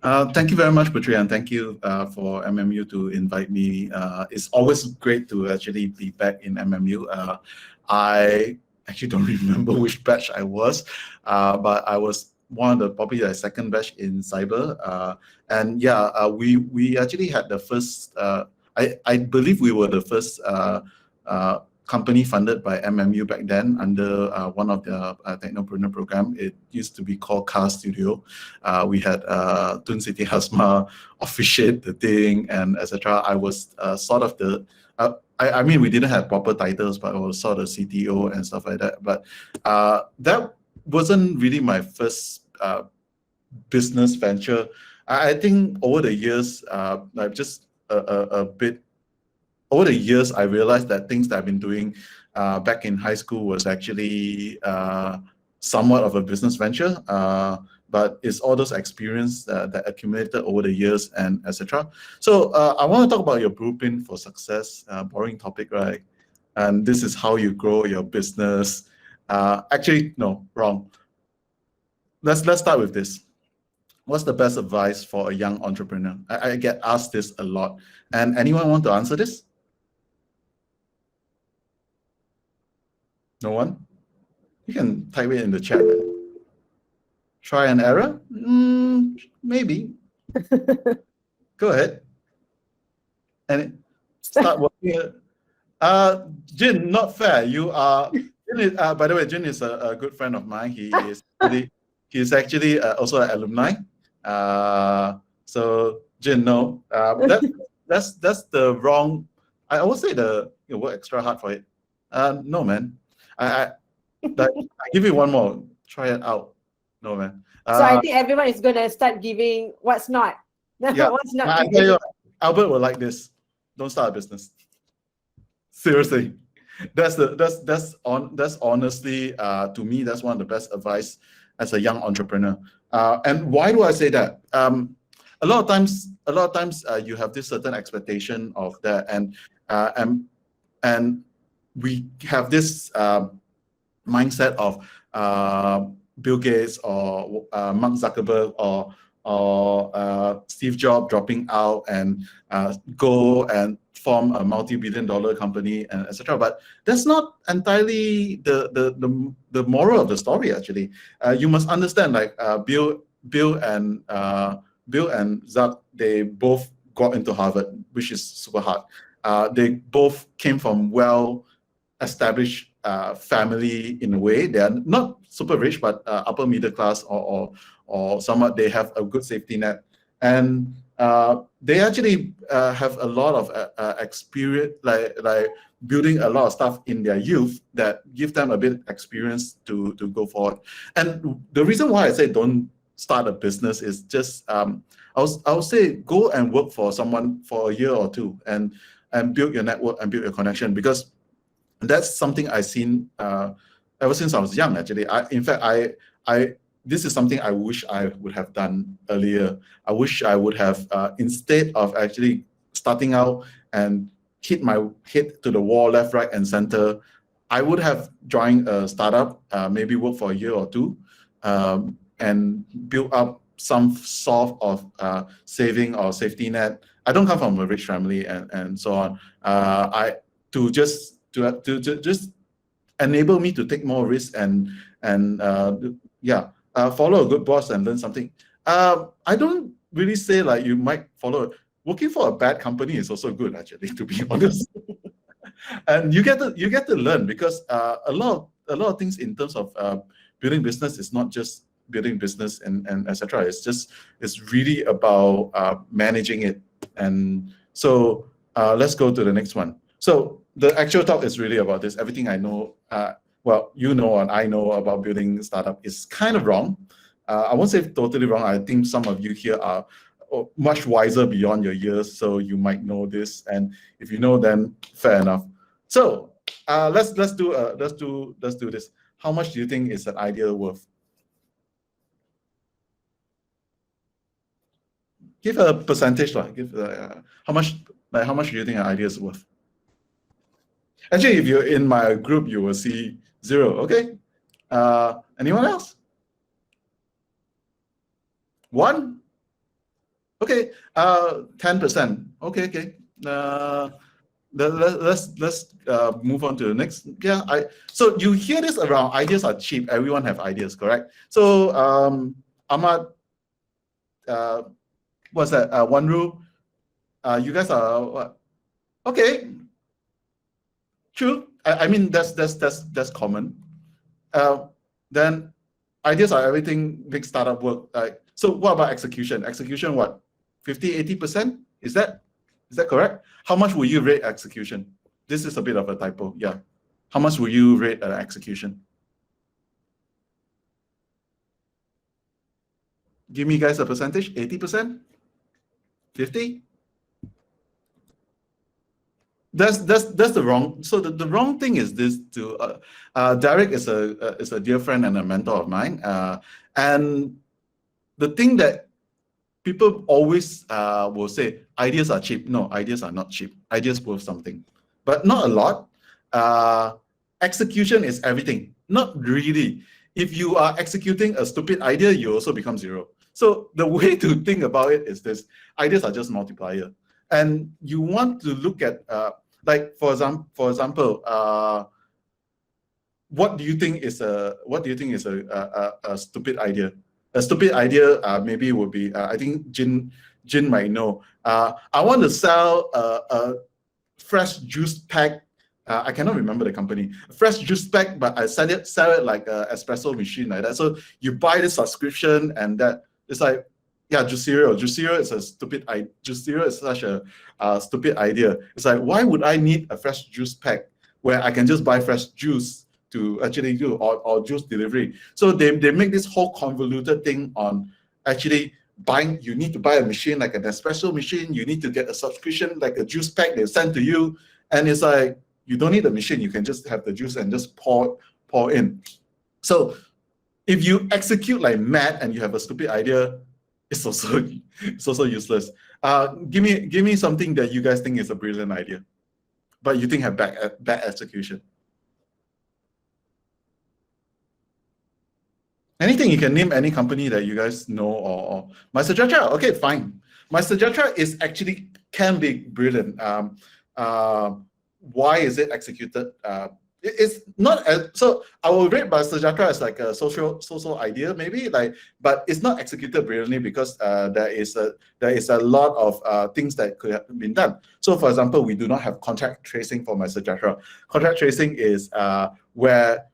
Thank you very much, Putri, and thank you for MMU to invite me. It's always great to actually be back in MMU. I actually don't remember which batch I was, but I was one of the probably the second batch in cyber. And yeah, we actually had the first. I believe we were the first company funded by MMU back then under one of the technopreneur program. It used to be called Car Studio. We had Tun Siti Hasma officiate the thing and etc. I was sort of the I mean, we didn't have proper titles, but I was sort of CTO and stuff like that. But that wasn't really my first business venture. I think over the years, like just a bit over the years, I realized that things that I've been doing back in high school was actually somewhat of a business venture, but it's all those experience that accumulated over the years and etc. So I want to talk about your blueprint for success. Boring topic, right? And this is how you grow your business. Actually, no, wrong. Let's start with this. What's the best advice for a young entrepreneur? I get asked this a lot. And anyone want to answer this? No one? You can type it in the chat. Try and error? Maybe. Go ahead. And start working. Jin, not fair. You are. By the way, Jin is a good friend of mine. He's actually also an alumni. So Jin, no, that's the wrong. I always say you work extra hard for it. No, man. I give you one more. Try it out. No, man. So I think everyone is going to start giving what's not. Yeah, what's not. I tell you, Albert will like this. Don't start a business. Seriously, that's honestly to me that's one of the best advice as a young entrepreneur. And why do I say that? A lot of times you have this certain expectation of that, and we have this mindset of Bill Gates or Mark Zuckerberg or Steve Jobs dropping out and go and form a multi-billion-dollar company and etc. But that's not entirely the moral of the story. Actually, you must understand, like Bill and Zuck, they both got into Harvard, which is super hard. They both came from well-established family in a way. They are not super rich, but upper middle class or somewhat. They have a good safety net, and they actually have a lot of experience, like building a lot of stuff in their youth that give them a bit of experience to go forward. And the reason why I say don't start a business is just I'll say go and work for someone for a year or two and build your network and build your connection, because that's something I've seen ever since I was young. Actually, in fact, this is something I wish I would have done earlier. I wish I would have, instead of actually starting out and hit my head to the wall left, right, and center, I would have joined a startup, maybe work for a year or two, and build up some sort of saving or safety net. I don't come from a rich family and so on. To just enable me to take more risks and follow a good boss and learn something. I don't really say like you might follow. Working for a bad company is also good, actually, to be honest. And you get to learn, because a lot of things in terms of building business is not just building business and etc. It's really about managing it. And so let's go to the next one. So the actual talk is really about this. Everything I know, well, you know, and I know about building startup is kind of wrong. I won't say totally wrong. I think some of you here are much wiser beyond your years, so you might know this. And if you know, then fair enough. So let's do this. How much do you think is an idea worth? Give a percentage, like give how much do you think an idea is worth? Actually, if you're in my group, you will see 0. Okay. Anyone else? 1? Okay, 10%. Okay. Let's move on to the next. Yeah, so you hear this around, ideas are cheap. Everyone have ideas, correct? So Ahmad, what's that? One rule. You guys are what? Okay, true. I mean that's common. Then ideas are everything. Big startup work. So what about execution? Execution what? 50-80%? Is that correct? How much will you rate execution? This is a bit of a typo. Yeah. How much will you rate execution? Give me guys a percentage. 80%? 50? That's the wrong. So the wrong thing is this. Derek is a dear friend and a mentor of mine. And the thing that people always will say, ideas are cheap. No, ideas are not cheap. Ideas worth something, but not a lot. Execution is everything. Not really. If you are executing a stupid idea, you also become zero. So the way to think about it is this: ideas are just multiplier, and you want to look at like for example, what do you think is a stupid idea? A stupid idea maybe would be I think Jin might know. I want to sell a fresh juice pack. I cannot remember the company. Fresh juice pack, but I sell it like an espresso machine like that. So you buy the subscription, and that it's like, yeah, Juicero. Juicero is a stupid idea. Juicero is such a stupid idea. It's like, why would I need a fresh juice pack where I can just buy fresh juice to actually do or juice delivery? So they make this whole convoluted thing on actually buying. You need to buy a machine like an espresso machine. You need to get a subscription like a juice pack they send to you, and it's like, you don't need a machine. You can just have the juice and just pour in. So if you execute like mad and you have a stupid idea, it's also useless. Give me something that you guys think is a brilliant idea, but you think have bad execution. Anything. You can name any company that you guys know or MySuggestion. Okay, fine. MySuggestion is actually can be brilliant. Why is it executed? It's not as, so I will rate MySuggestion as like a social idea maybe, like, but it's not executed brilliantly because there is a lot of things that could have been done. So for example, we do not have contact tracing for MySuggestion. Contact tracing is where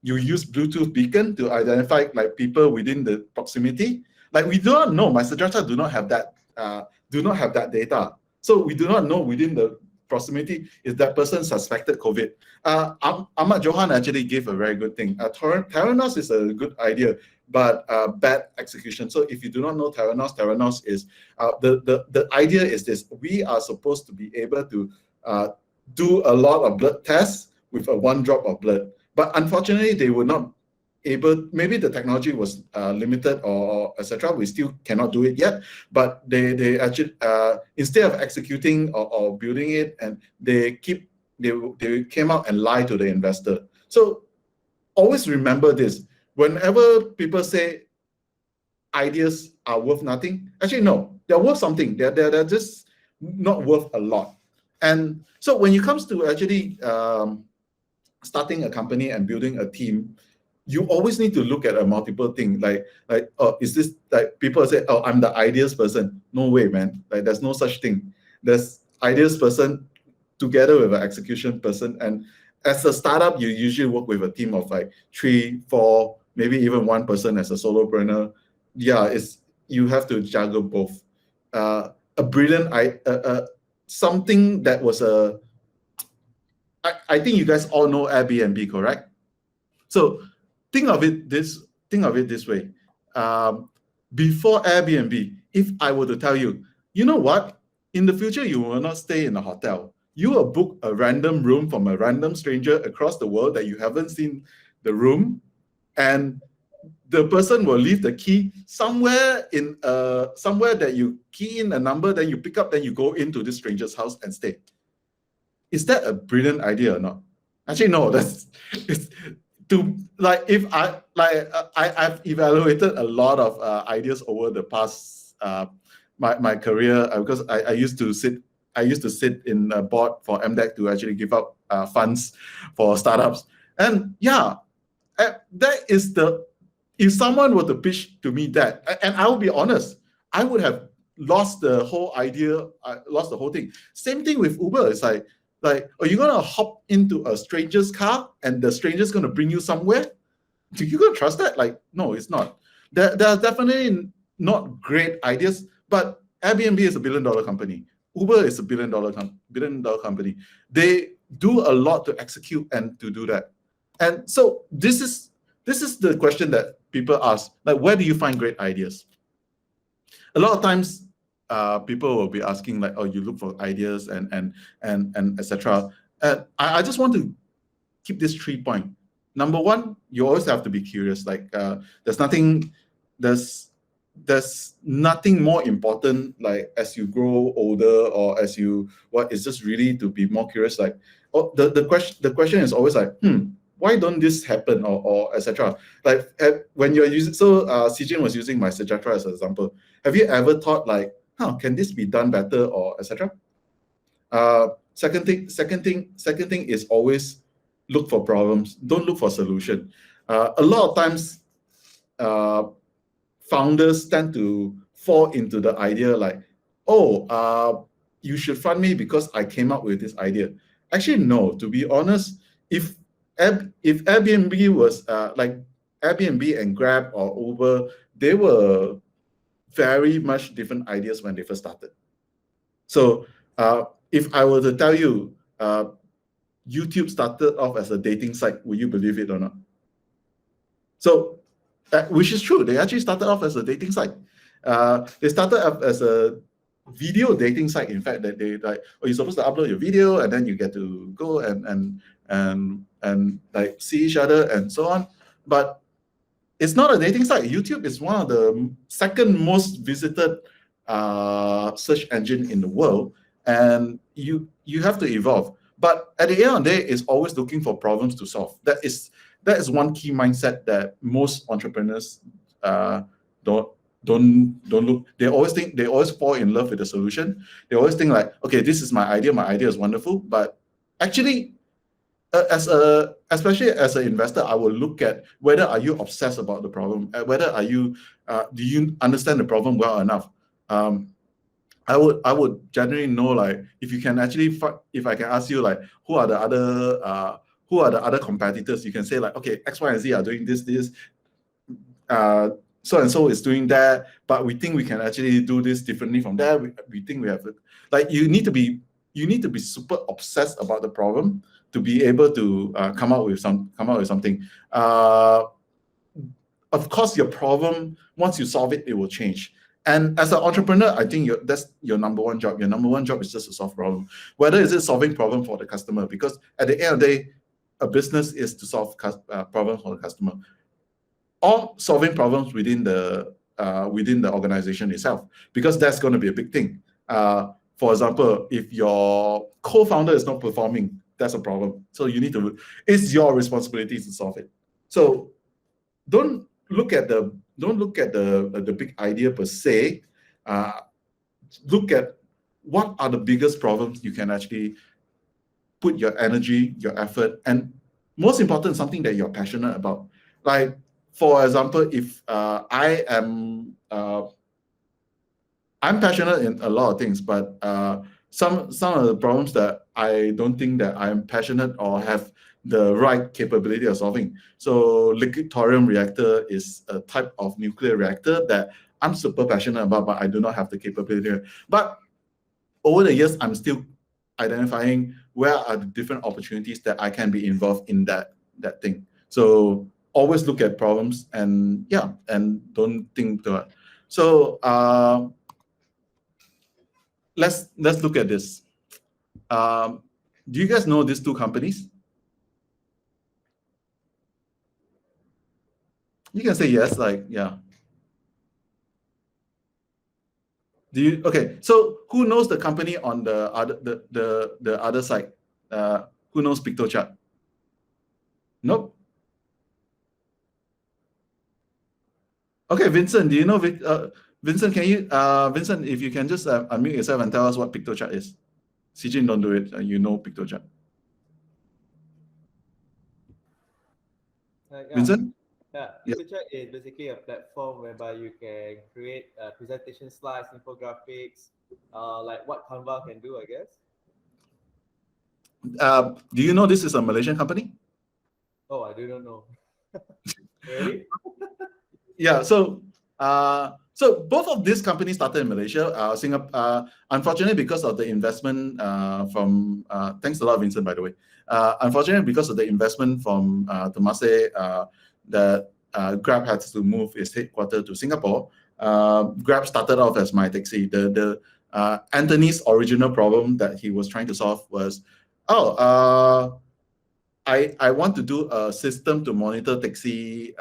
you use Bluetooth beacon to identify like people within the proximity. Like we do not know, MySuggestion do not have that data. So we do not know within the proximity is that person suspected COVID. Ahmad Johan actually gave a very good thing. Theranos is a good idea, but bad execution. So if you do not know Theranos is the idea is this: we are supposed to be able to do a lot of blood tests with a one drop of blood, but unfortunately they were not able. Maybe the technology was limited or etc. We still cannot do it yet, but they actually instead of executing or building it, and they came out and lied to the investor. So always remember this: whenever people say ideas are worth nothing, actually no, they're worth something. They're just not worth a lot. And so when it comes to actually starting a company and building a team, you always need to look at a multiple thing. Like, oh, is this, like, people say, oh, I'm the ideas person. No way, man. Like, there's no such thing. There's ideas person together with an execution person. And as a startup, you usually work with a team of like 3, 4, maybe even one person as a solopreneur. Yeah, you have to juggle both. A brilliant something that was I think you guys all know Airbnb, correct? So think of it this way. Before Airbnb, if I were to tell you, you know what? In the future, you will not stay in a hotel. You will book a random room from a random stranger across the world that you haven't seen the room, and the person will leave the key somewhere that you key in a number, then you pick up, then you go into this stranger's house and stay. Is that a brilliant idea or not? Actually, no. It's to like if I've evaluated a lot of ideas over the past my career, because I used to sit in a board for MDEC to actually give out funds for startups. And yeah, that is if someone were to pitch to me that, and I will be honest, I would have lost the whole idea, lost the whole thing. Same thing with Uber. It's like, are you gonna hop into a stranger's car and the stranger's gonna bring you somewhere? Do you gonna trust that? Like, no, it's not. There are definitely not great ideas, but Airbnb is a billion-dollar company. Uber is a billion-dollar company. They do a lot to execute and to do that. And so this is the question that people ask, like, where do you find great ideas? A lot of times, people will be asking, like, oh, you look for ideas and etc. I just want to keep this 3 point. Number one, you always have to be curious. Like, there's nothing more important, like, as you grow older or as you it's just really to be more curious. Like, oh, the question is always like, why don't this happen, or etc. Like, when you're using, so Sijin was using my Sejatra as an example. Have you ever thought, like, can this be done better, or etc.? Second thing is always look for problems. Don't look for solution. A lot of times, founders tend to fall into the idea like, oh, you should fund me because I came up with this idea. Actually, no. To be honest, if Airbnb was like Airbnb and Grab or Uber, they were very much different ideas when they first started. So if I were to tell you YouTube started off as a dating site, will you believe it or not? So, which is true. They actually started off as a dating site. They started off as a video dating site. In fact, that they like, oh, you're supposed to upload your video and then you get to go and like see each other and so on. But it's not a dating site. YouTube is one of the second most visited search engine in the world, and you have to evolve. But at the end of the day, it's always looking for problems to solve. That is one key mindset that most entrepreneurs don't look. They always fall in love with the solution. They always think like, okay, this is my idea. My idea is wonderful, but actually, especially as an investor, I will look at whether are you obsessed about the problem, whether are you do you understand the problem well enough. I would generally know, like, if you can actually, if I can ask you, like, who are the other competitors, you can say, like, okay, X, Y, and Z are doing this, so and so is doing that, but we think we can actually do this differently from that. We think we have, like, you need to be super obsessed about the problem to be able to come out with something. Of course, your problem, once you solve it, it will change. And as an entrepreneur, I think that's your number one job. Your number one job is just to solve problem. Whether is it solving problem for the customer, because at the end of the day, a business is to solve problems for the customer, or solving problems within the organization itself, because that's going to be a big thing. For example, if your co-founder is not performing, that's a problem. So it's your responsibility to solve it. So don't look at the big idea per se. Look at what are the biggest problems you can actually put your energy, your effort, and most important, something that you're passionate about. Like, for example, if I'm passionate in a lot of things, but some of the problems that I don't think that I'm passionate or have the right capability of solving. So liquid thorium reactor is a type of nuclear reactor that I'm super passionate about, but I do not have the capability. But over the years, I'm still identifying where are the different opportunities that I can be involved in that thing. So always look at problems and don't think too much. So let's look at this. Do you guys know these two companies? You can say yes, like, yeah. Do you? Okay, so who knows the company on the other side? Who knows PictoChart? Nope. Okay, Vincent, do you know Vincent, Vincent, if you can just unmute yourself and tell us what PictoChat is. Sijin, don't do it. You know PictoChat. Vincent? Yeah, PictoChat is basically a platform whereby you can create presentation slides, infographics, like what Canva can do, I guess. Do you know this is a Malaysian company? Oh, I do not know. Really? Yeah. So both of these companies started in Malaysia. Singapore, unfortunately, because of the investment from thanks a lot, Vincent, by the way. Unfortunately, because of the investment from Temasek, that Grab had to move its headquarters to Singapore. Grab started off as My Taxi. The Anthony's original problem that he was trying to solve was, I want to do a system to monitor taxi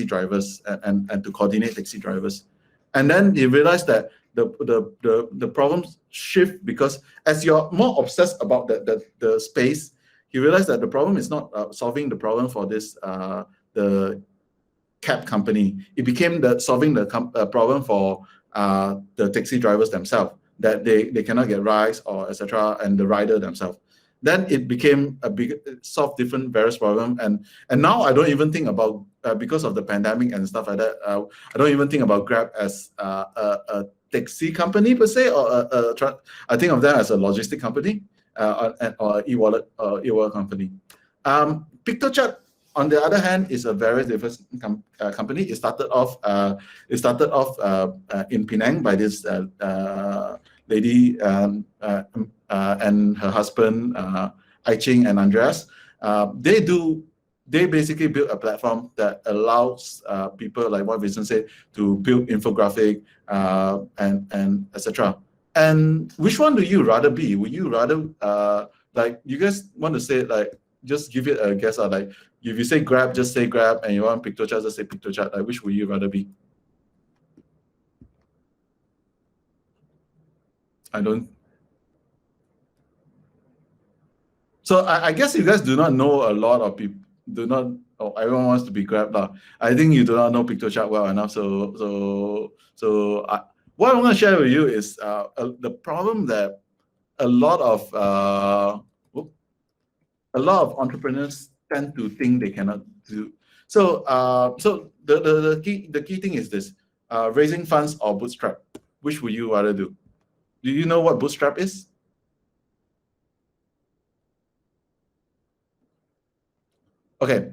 drivers and to coordinate taxi drivers, and then he realized that the problems shift because as you're more obsessed about the space, he realized that the problem is not solving the problem for this the cab company. It became solving the problem for the taxi drivers themselves, that they cannot get rides or etc. and the rider themselves. Then it became a big solve different various problems, and now I don't even think about because of the pandemic and stuff like that. I don't even think about Grab as a taxi company per se, or I think of them as a logistic company or e-wallet company. PictoChat, on the other hand, is a very different company. It started off in Penang by this lady and her husband, Ai Ching and Andreas. They basically built a platform that allows people, like what Vincent said, to build infographic and etc. And which one do you rather be? Would you rather like, you guys want to say, like, just give it a guess, or like, if you say Grab, just say Grab, and you want PictoChat, just say PictoChat. Like, which would you rather be? I don't. So I guess you guys do not know a lot of people. Do not. Oh, everyone wants to be Grab now. I think you do not know PictoChat well enough. What I want to share with you is the problem that a lot of entrepreneurs tend to think they cannot do. So the key thing is this: raising funds or bootstrap. Which would you rather do? Do you know what bootstrap is? Okay.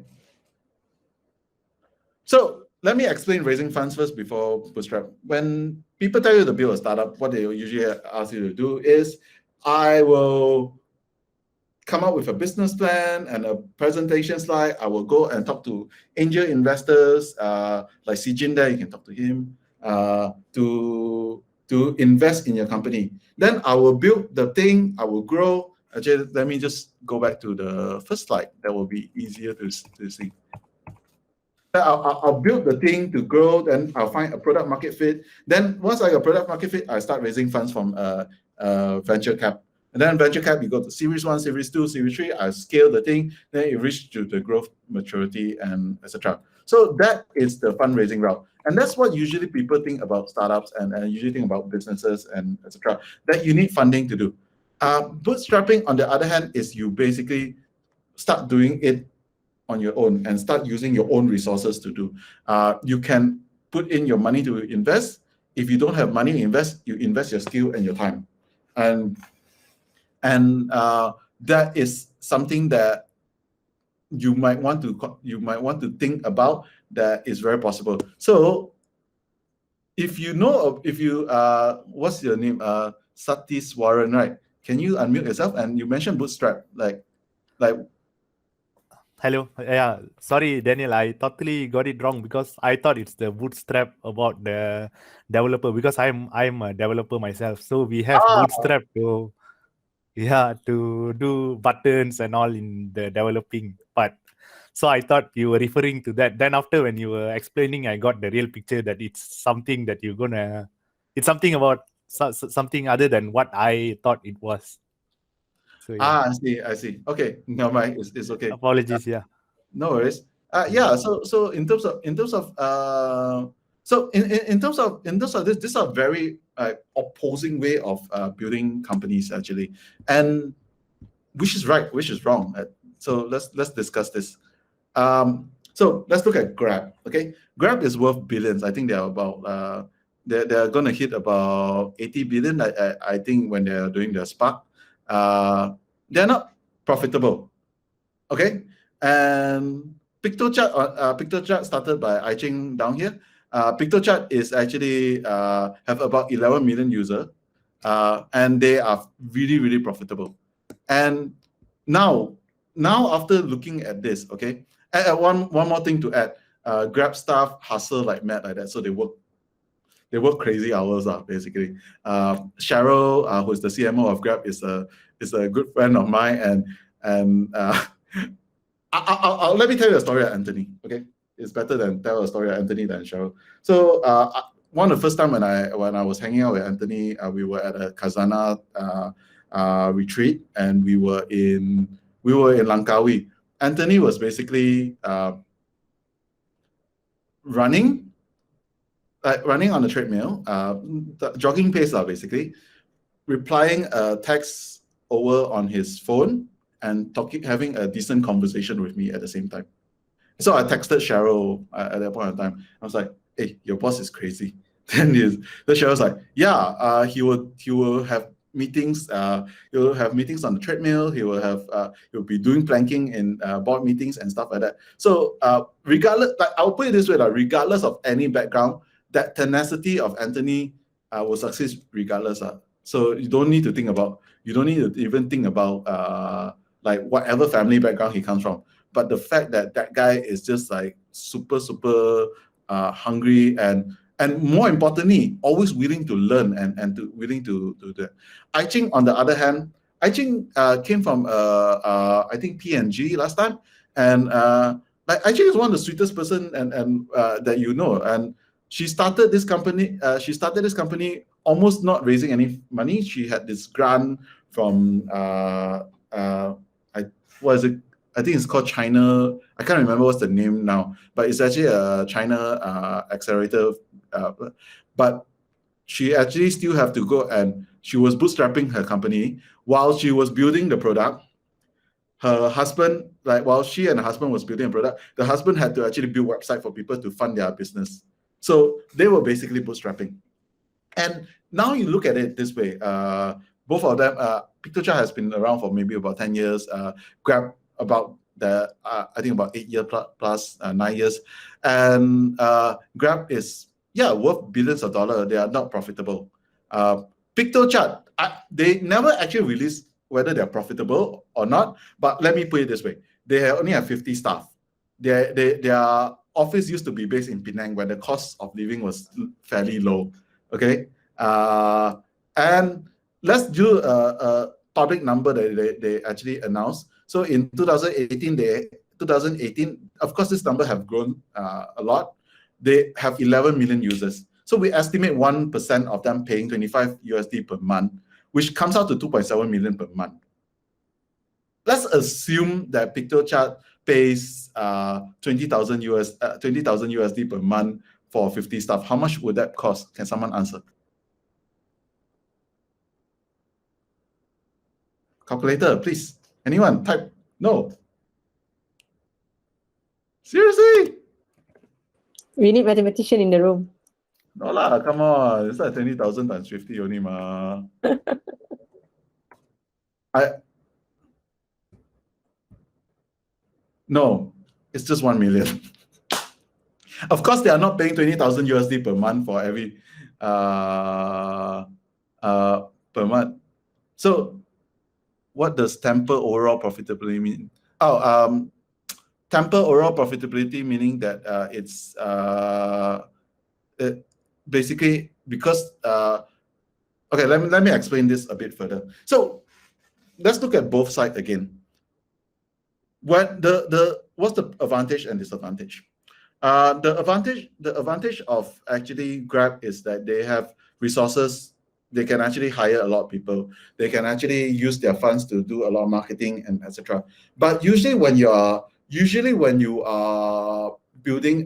So let me explain raising funds first before bootstrap. When people tell you to build a startup, what they usually ask you to do is, I will come up with a business plan and a presentation slide. I will go and talk to angel investors, like Sijin there, you can talk to him, to invest in your company. Then I will build the thing, I will grow. Actually, let me just go back to the first slide. That will be easier to see. I'll build the thing to grow, then I'll find a product market fit. Then once I got product market fit, I start raising funds from venture cap. And then venture cap, you go to series 1, series 2, series 3, I scale the thing, then it reaches to the growth maturity and etc. So that is the fundraising route. And that's what usually people think about startups and usually think about businesses and etc. That you need funding to do. Bootstrapping, on the other hand, is you basically start doing it on your own and start using your own resources to do. You can put in your money to invest. If you don't have money to invest, you invest your skill and your time. And that is something that you might want to think about. That is very possible. So if you know, what's your name? Satish Warren, right? Can you unmute yourself? And you mentioned bootstrap, like. Hello. Yeah, sorry, Daniel. I totally got it wrong because I thought it's the bootstrap about the developer, because I'm a developer myself. So we have bootstrap to do buttons and all in the developing part. So I thought you were referring to that. Then after, when you were explaining, I got the real picture that it's something that it's something about something other than what I thought it was. So, yeah. I see. Okay, no mind. It's okay. Apologies. Yeah. No worries. Yeah. So in terms of So in terms of this, these are very opposing way of building companies actually, and which is right, which is wrong. So let's discuss this. So let's look at Grab. Okay, Grab is worth billions. I think they're about they're going to hit about 80 billion. I think when they're doing their SPAC, they're not profitable. Okay, and PictoChart started by I Ching down here. PictoChart is actually have about 11 million users, and they are really profitable. And now after looking at this, okay, one more thing to add. Grab staff hustle like mad like that, so they work crazy hours basically. Cheryl, who is the CMO of Grab, is a good friend of mine, and I'll let me tell you a story at Anthony. Okay, it's better than tell a story at Anthony than Cheryl. So one of the first time when I was hanging out with Anthony, we were at a Khazanah retreat, and we were in Langkawi. Anthony was basically running on the treadmill, jogging pace basically, replying a text over on his phone, and having a decent conversation with me at the same time. So I texted Cheryl at that point in time. I was like, "Hey, your boss is crazy." Then Cheryl's like, "Yeah, he will have meetings. He'll have meetings on the treadmill. He'll be doing planking in board meetings and stuff like that." So regardless, like I'll put it this way, like regardless of any background, that tenacity of Anthony will succeed regardless. So you don't need to even think about like whatever family background he comes from. But the fact that guy is just like super hungry and more importantly, always willing to learn and willing to do that. I Ching, on the other hand, I Ching came from I think P&G last time, and like I Ching is one of the sweetest person and that you know, and she started this company. Almost not raising any money. She had this grant from I think it's called China. I can't remember what's the name now, but it's actually a China accelerator. But she actually still have to go, and she was bootstrapping her company while she was building the product. Her husband, like while she and her husband was building a product, the husband had to actually build website for people to fund their business. So they were basically bootstrapping. And now you look at it this way, both of them, PictoChart has been around for maybe about 10 years, Grab about I think about 8 years plus 9 years, and Grab is worth billions of dollars. They are not profitable. PictoChart, they never actually released whether they're profitable or not, but let me put it this way, they only have 50 staff. Their office used to be based in Penang, where the cost of living was fairly low. Okay, and let's do a public number that they actually announced. So in 2018, of course, this number have grown a lot. They have 11 million users. So we estimate 1% of them paying $25 per month, which comes out to 2.7 million per month. Let's assume that PictoChart pays $20,000 per month for 50 staff. How much would that cost? Can someone answer? Calculator, please. Anyone? Type no. Seriously? We need mathematician in the room. No lah, come on. It's like 20,000 times 50 only, ma. No, it's just 1 million. Of course, they are not paying $20,000 per month for every per month. So, what does temper overall profitability mean? Temper overall profitability meaning that it's basically because okay, let me explain this a bit further. So let's look at both sides again. What's the advantage and disadvantage? The advantage of actually Grab is that they have resources. They can actually hire a lot of people. They can actually use their funds to do a lot of marketing and etc. But usually when you are building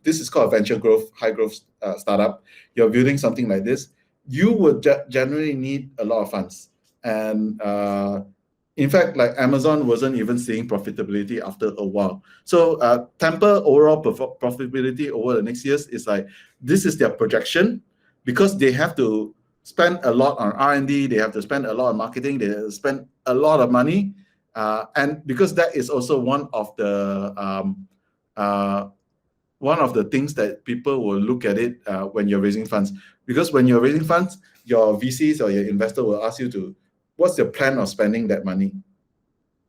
this is called a venture growth, high growth startup. You're building something like this. You would generally need a lot of funds, and in fact, like Amazon wasn't even seeing profitability after a while. So temper overall profitability over the next years is like, this is their projection, because they have to spend a lot on R&D, they have to spend a lot on marketing, they have to spend a lot of money, and because that is also one of the things that people will look at it when you're raising funds. Because when you're raising funds, your VCs or your investor will ask you to, what's your plan of spending that money?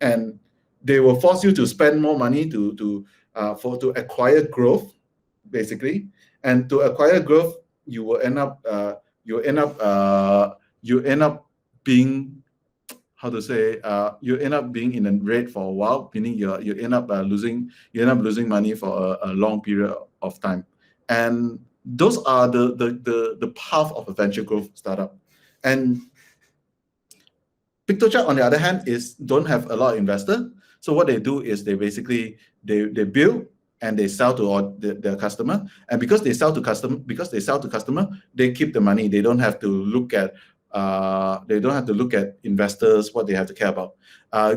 And they will force you to spend more money to acquire growth, basically. And to acquire growth, you will end up being, how to say, you end up being in a red for a while, meaning you end up losing money for a long period of time. And those are the path of a venture growth startup. And PictoChat, on the other hand, don't have a lot of investors. So what they do is they basically they build and they sell to their customer. And because they sell to customer, they keep the money. They don't have to look at investors, what they have to care about.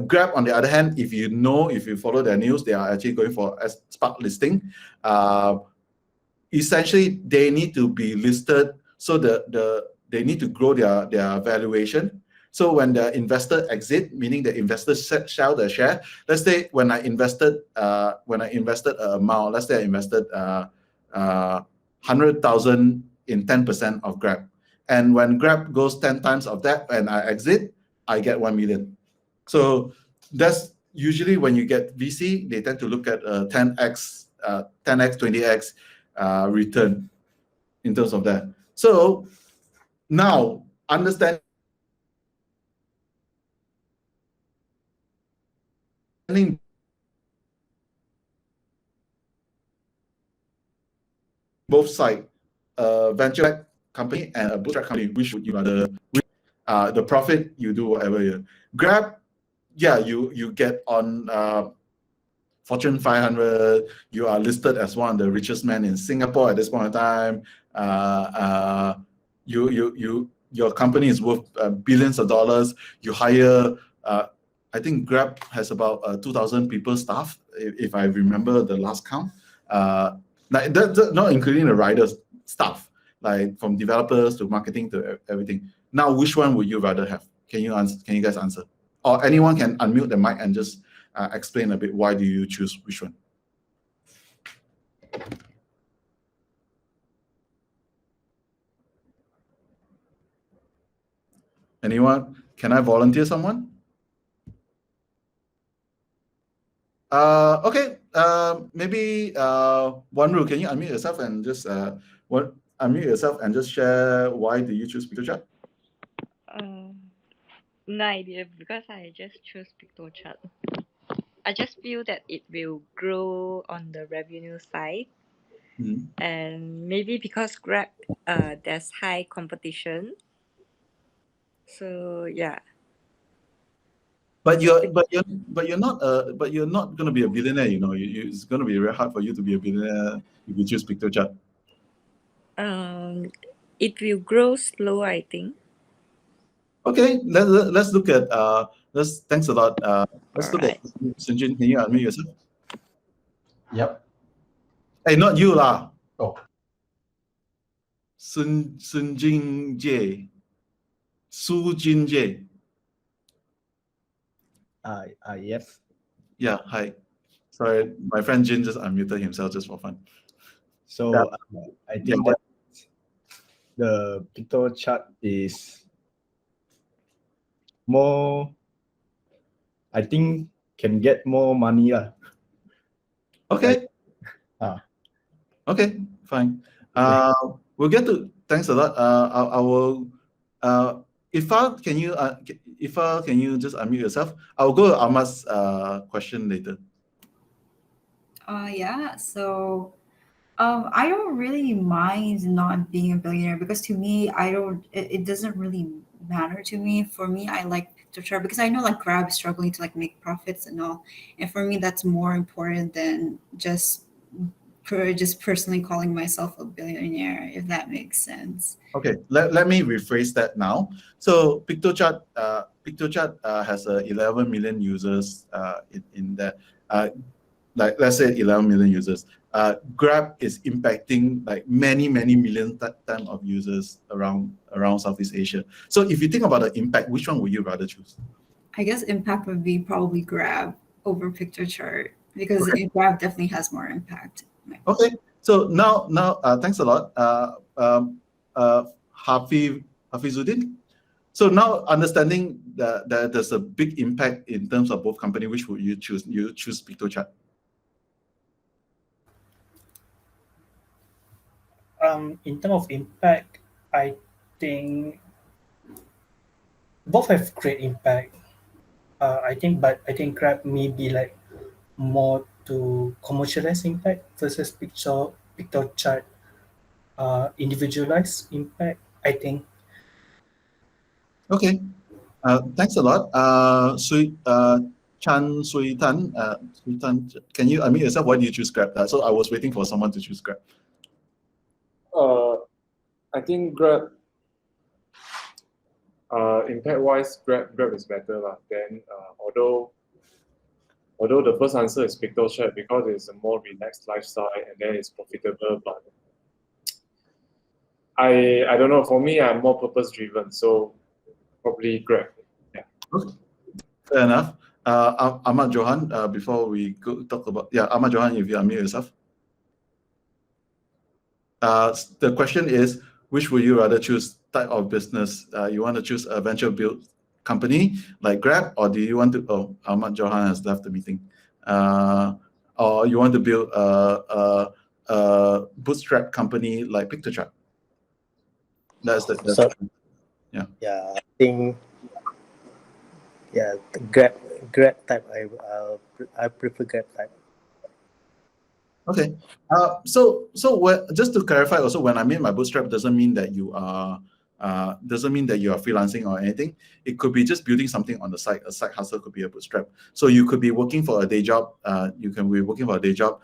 Grab, on the other hand, if you follow their news, they are actually going for a SPAC listing. Essentially, they need to be listed, so they need to grow their valuation. So when the investor exit, meaning the investor sell the share, let's say when I invested an amount, let's say I invested 100,000 in 10% of Grab. And when Grab goes 10 times of that and I exit, I get 1 million. So that's usually when you get VC, they tend to look at 10x, 20x return in terms of that. So now understanding both sides, venture company and a bootstrap company, which would you rather? The profit, you do whatever you Grab. Yeah, you get on Fortune 500. You are listed as one of the richest men in Singapore at this point in time. Your company is worth billions of dollars. You hire. I think Grab has about 2,000 people staff, if I remember the last count. Like that's not including the riders staff, like from developers to marketing to everything. Now, which one would you rather have? Can you guys answer? Or anyone can unmute the mic and just explain a bit, why do you choose which one? Anyone? Can I volunteer someone? Okay. Maybe Wanru, can you unmute yourself and just share why do you choose PictoChat? No idea, because I just chose PictoChat. I just feel that it will grow on the revenue side, and maybe because Grab, there's high competition. So yeah. But you're not going to be a billionaire. You know, it's going to be very hard for you to be a billionaire if you choose PictoChat. It will grow slow, I think. Okay, let's look at thanks a lot. Let's look Alright. at Sunjin. Can you unmute yourself? Yep. Hey, not you lah. Oh. Sunjin J. Sujin J. Yes. Yeah, hi. Sorry, my friend Jin just unmuted himself just for fun. So I think that the PictoChat is more, I think, can get more money. Okay. Okay, fine. We'll get to, thanks a lot. I will, Ifa, can you just unmute yourself? I'll go to Ahmad's question later. Yeah, so I don't really mind not being a billionaire, because to me, it doesn't really matter to me. For me, I like PictoChat because I know like Grab is struggling to like make profits and all. And for me, that's more important than just just personally calling myself a billionaire, if that makes sense. Okay, let me rephrase that now. So PictoChart has 11 million users in that. Like let's say 11 million users. Grab is impacting like many million time of users around Southeast Asia. So if you think about the impact, which one would you rather choose? I guess impact would be probably Grab over PictoChart, because Grab definitely has more impact. Okay, so now thanks a lot, Hafizuddin. So now understanding that there's a big impact in terms of both company, which would you choose? You choose PictoChart. In terms of impact, I think both have great impact. But I think Grab may be like more to commercialize impact versus PictoChart individualized impact, I think. Okay, thanks a lot. Chan Sui Tan, can you unmute yourself? Why do you choose Grab? So I was waiting for someone to choose Grab. I think Grab, impact-wise, Grab is better lah. Then, although the first answer is PictoChart because it's a more relaxed lifestyle and then it's profitable, but I don't know. For me, I'm more purpose-driven, so probably Grab. Yeah. Okay. Fair enough. Ahmad Johan, before we go talk about Ahmad Johan, if you unmute yourself. The question is, which would you rather choose type of business? You want to choose a venture build company like Grab, or do you want to? Oh, Ahmad Johan has left the meeting. Or you want to build a bootstrap company like PictoChart? That's yeah. Yeah, I think the Grab type. I prefer Grab type. Okay. So just to clarify, also, when I mean by bootstrap, doesn't mean that you are freelancing or anything. It could be just building something on the side. A side hustle could be a bootstrap. So you could be working for a day job. You can be working for a day job.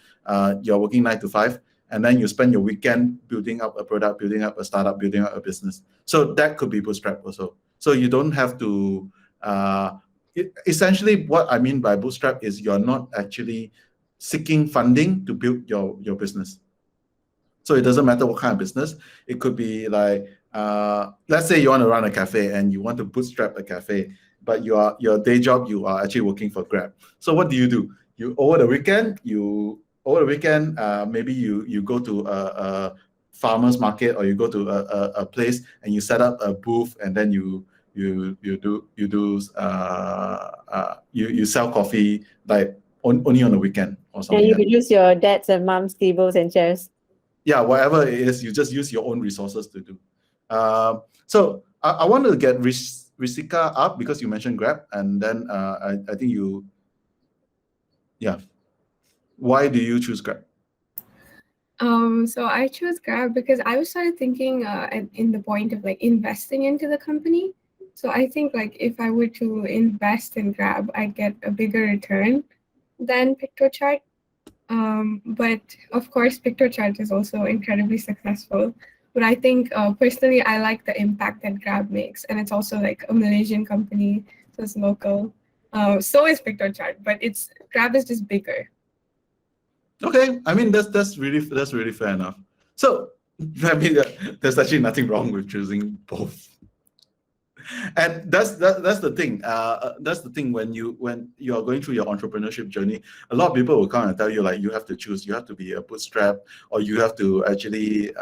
You're working 9 to 5, and then you spend your weekend building up a product, building up a startup, building up a business. So that could be bootstrap also. So you don't have to. Essentially, what I mean by bootstrap is you're not actually seeking funding to build your business. So it doesn't matter what kind of business. It could be like, let's say you want to run a cafe and you want to bootstrap a cafe, but your day job, you are actually working for Grab. So what do? Over the weekend, maybe you go to a farmer's market, or you go to a place and you set up a booth, and then you sell coffee like only on the weekend or something. And you could use your dad's and mom's tables and chairs. Yeah, whatever it is, you just use your own resources to do. So I want to get Risika up because you mentioned Grab, and then I think you. Yeah. Why do you choose Grab? So I chose Grab because I was started thinking in the point of like investing into the company. So I think like if I were to invest in Grab, I'd get a bigger return than PictoChart. But of course, PictoChart is also incredibly successful. But I think personally, I like the impact that Grab makes, and it's also like a Malaysian company, so it's local. So is PictoChart, but Grab is just bigger. Okay, I mean that's really fair enough. So I mean there's actually nothing wrong with choosing both. And that's the thing. That's the thing when you are going through your entrepreneurship journey, a lot of people will come and tell you like you have to choose. You have to be a bootstrap, or you have to actually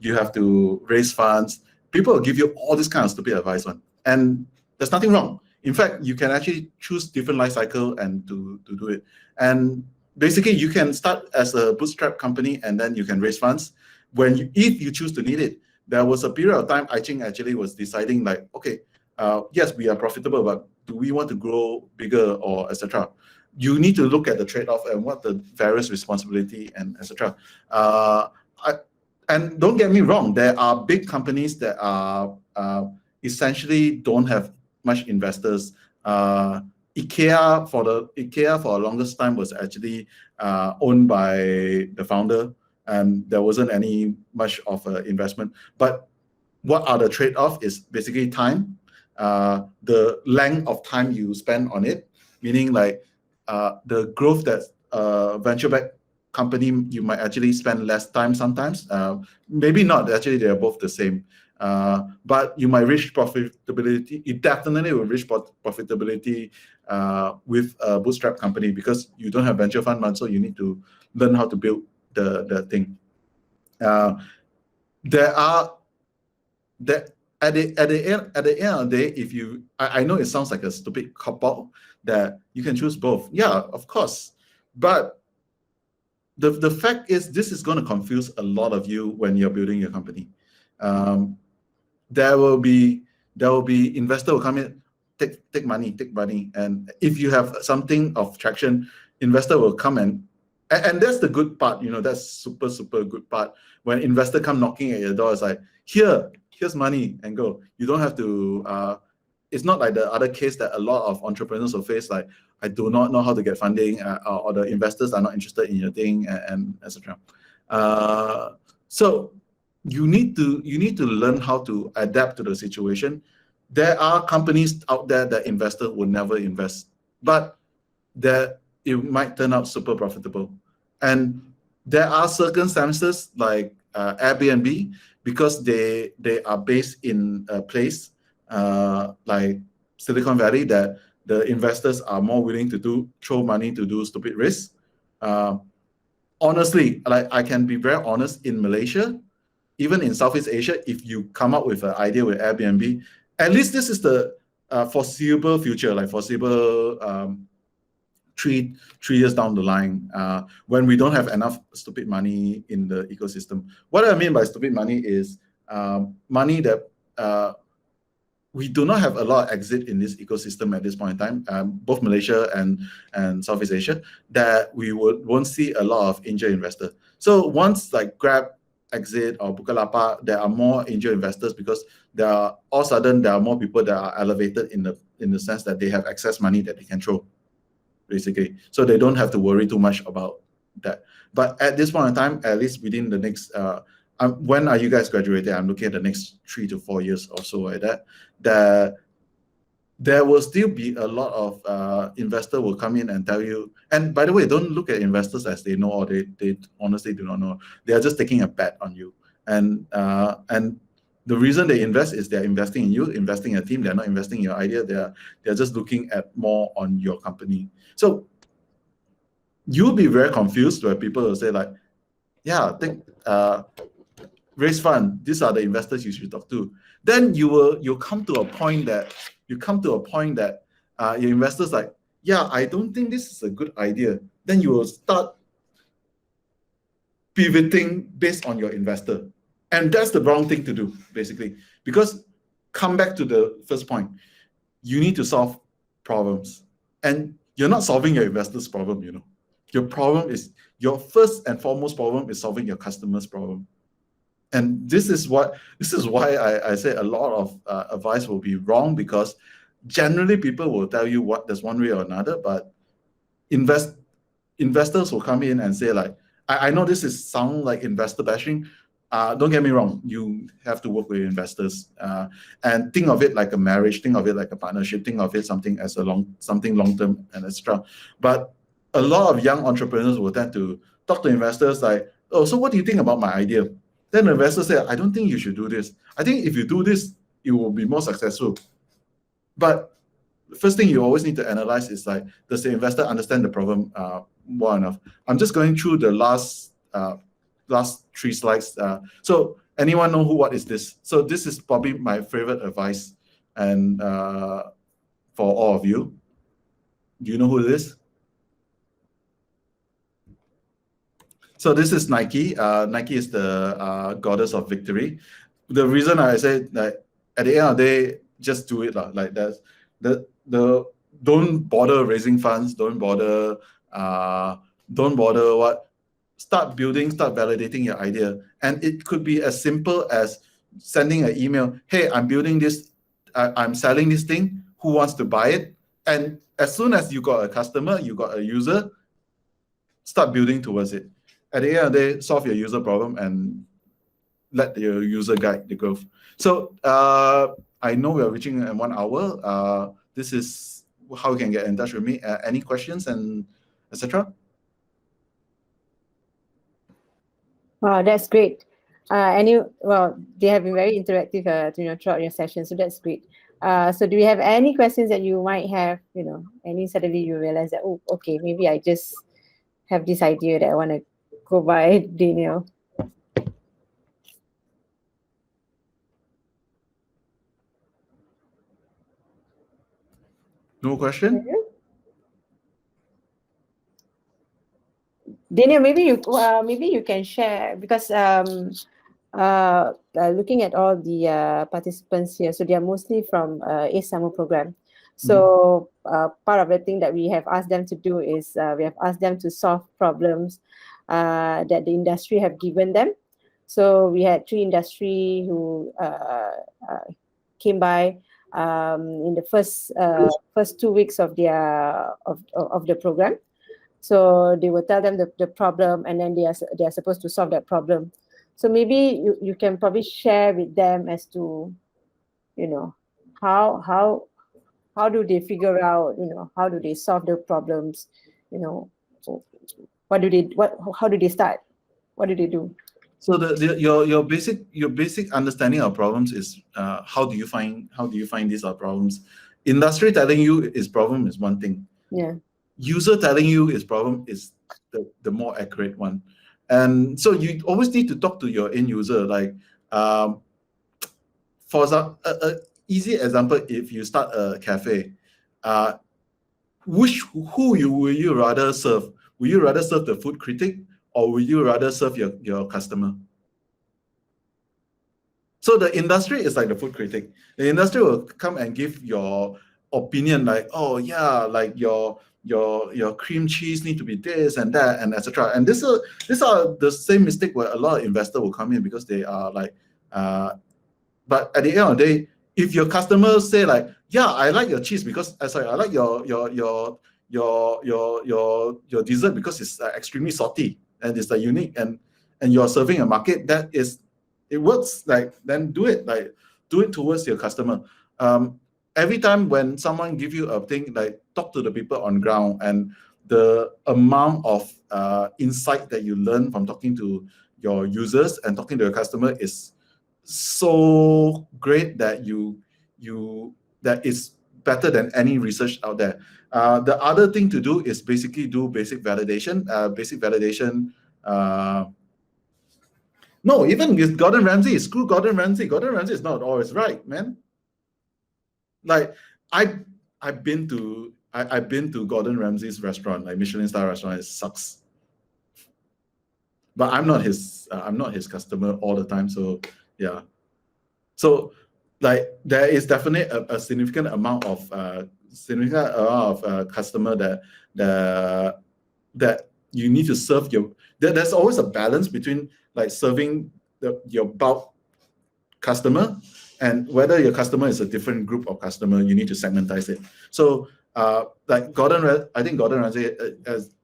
you have to raise funds. People will give you all this kind of stupid advice on, and there's nothing wrong. In fact, you can actually choose different life cycle and to do it. And basically, you can start as a bootstrap company, and then you can raise funds if you choose to need it. There was a period of time I-Ching actually was deciding like, okay, yes, we are profitable, but do we want to grow bigger or etc.? You need to look at the trade-off and what the various responsibility and etc. And don't get me wrong, there are big companies that are essentially don't have much investors. IKEA for the longest time was actually owned by the founder, and there wasn't any much of an investment. But what are the trade-off is basically time, the length of time you spend on it, meaning like the growth that venture-backed company, you might actually spend less time sometimes. Maybe not, actually they're both the same. But you might reach profitability. It definitely will reach profitability with a bootstrap company, because you don't have venture fund money, so you need to learn how to build the thing. There are at the end of the day, if you, I know it sounds like a stupid cop-out that you can choose both. Yeah, of course, but the fact is, this is going to confuse a lot of you when you're building your company. There will be investor will come in, take money, and if you have something of traction, investor will come and that's the good part. That's super good part. When investor come knocking at your door, it's like, here's money and go. You don't have to. It's not like the other case that a lot of entrepreneurs will face, like, I do not know how to get funding, or the investors are not interested in your thing, and etc. So you need to learn how to adapt to the situation. There are companies out there that investors will never invest, but that it might turn out super profitable. And there are circumstances like Airbnb, because they are based in a place like Silicon Valley, that the investors are more willing to throw money to do stupid risks. Honestly, like, I can be very honest, in Malaysia, even in Southeast Asia, if you come up with an idea with Airbnb, at least this is the foreseeable future, like foreseeable 3 years down the line, when we don't have enough stupid money in the ecosystem. What I mean by stupid money is money that we do not have a lot of exit in this ecosystem at this point in time, both Malaysia and Southeast Asia, that we won't see a lot of angel investors. So once like Grab exit or Bukalapak, there are more angel investors, because all of a sudden there are more people that are elevated in the sense that they have excess money that they can throw, basically. So they don't have to worry too much about that. But at this point in time, at least within the next, when are you guys graduating? I'm looking at the next 3 to 4 years or so like that, there will still be a lot of investors will come in and tell you, and by the way, don't look at investors as they know, or they honestly do not know. They are just taking a bet on you. And the reason they invest is they're investing in you, investing in a team. They're not investing in your idea. They're just looking at more on your company. So you'll be very confused where people will say like, yeah, raise fund. These are the investors you should talk to. Then you'll come to a point that your investors like, yeah, I don't think this is a good idea. Then you will start pivoting based on your investor. And that's the wrong thing to do, basically. Because come back to the first point, you need to solve problems. And you're not solving your investor's problem, your first and foremost problem is solving your customer's problem. And this is why I say a lot of advice will be wrong, because generally people will tell you what there's one way or another, but investors will come in and say like, I know this is sound like investor bashing. Don't get me wrong, you have to work with investors and think of it like a marriage, think of it like a partnership, think of it something as something long-term and extra. But a lot of young entrepreneurs will tend to talk to investors like, oh, so what do you think about my idea? Then the investor said, I don't think you should do this. I think if you do this, you will be more successful. But the first thing you always need to analyze is like, does the investor understand the problem well enough? I'm just going through the last 3 slides. So anyone know what is this? So this is probably my favorite advice, and for all of you. Do you know who it is? So this is Nike. Nike is the goddess of victory. The reason I say that at the end of the day, just do it. Like that's don't bother raising funds. Don't bother what. Start building, start validating your idea. And it could be as simple as sending an email. Hey, I'm building this. I'm selling this thing. Who wants to buy it? And as soon as you got a customer, you got a user, start building towards it. At the end of the day, solve your user problem and let your user guide the growth. So I know we are reaching 1 hour. This is how you can get in touch with me. Any questions and etc. Wow, that's great. They have been very interactive, throughout your session. So that's great. So do you have any questions that you might have? Any suddenly you realize that, oh, okay, maybe I just have this idea that I want to go by, Daniel. No question? Daniel, maybe you can share, because looking at all the participants here, so they are mostly from ACE Summer Program. So part of the thing that we have asked them to do is we have asked them to solve problems that the industry have given them. So we had 3 industry who came by in the first 2 weeks of their of the program. So they will tell them the problem, and then they are supposed to solve that problem. So maybe you can probably share with them as to, how do they figure out, how do they solve the problems, how do they start? What do they do? So your basic understanding of problems is how do you find these are problems? Industry telling you is problem is one thing. Yeah. User telling you is problem is the more accurate one. And so you always need to talk to your end user. Like, for example, an easy example, if you start a cafe, will you rather serve? Will you rather serve the food critic, or will you rather serve your customer? So the industry is like the food critic. The industry will come and give your opinion, like, oh yeah, like your cream cheese need to be this and that and etc. And these are the same mistake where a lot of investors will come in, because they are like, but at the end of the day, if your customers say like, yeah, I like your cheese because I like your dessert because it's extremely salty and it's unique, and you're serving a market that is, it works, like, then do it towards your customer. Every time when someone give you a thing, like, talk to the people on ground, and the amount of insight that you learn from talking to your users and talking to your customer is so great that that is better than any research out there. The other thing to do is basically do basic validation. No, even with Gordon Ramsay, screw Gordon Ramsay. Gordon Ramsay is not always right, man. Like, I've been to Gordon Ramsay's restaurant, like Michelin star restaurant. It sucks. But I'm not his customer all the time. So yeah. So like, there is definitely a significant amount of customer that you need to serve there's always a balance between like serving your bulk customer, and whether your customer is a different group of customer, you need to segmentize it. So like I think Gordon Ramsay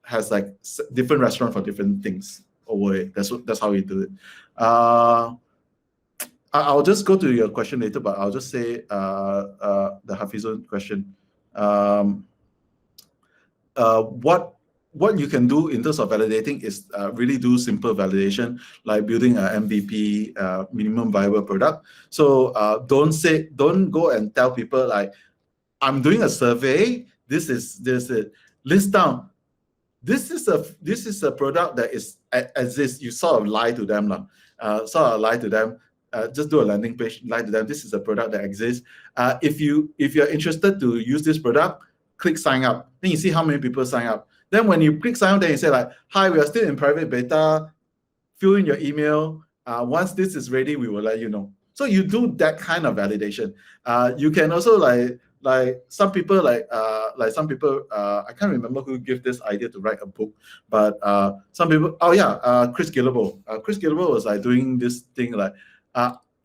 has like different restaurant for different things over it. That's how we do it. I'll just go to your question later, but I'll just say the Hafizun question. What you can do in terms of validating is really do simple validation, like building an MVP, minimum viable product. So don't go and tell people like, I'm doing a survey. This is list down. This is a product that exists. You sort of lie to them, just do a landing page, lie to them. This is a product that exists. If you're interested to use this product, click sign up. Then you see how many people sign up. Then when you click sign up, then you say like, hi, we are still in private beta. Fill in your email. Once this is ready, we will let you know. So you do that kind of validation. You can also like some people I can't remember who gave this idea to write a book, but some people, Chris Gillable. Chris Gillable was like doing this thing like,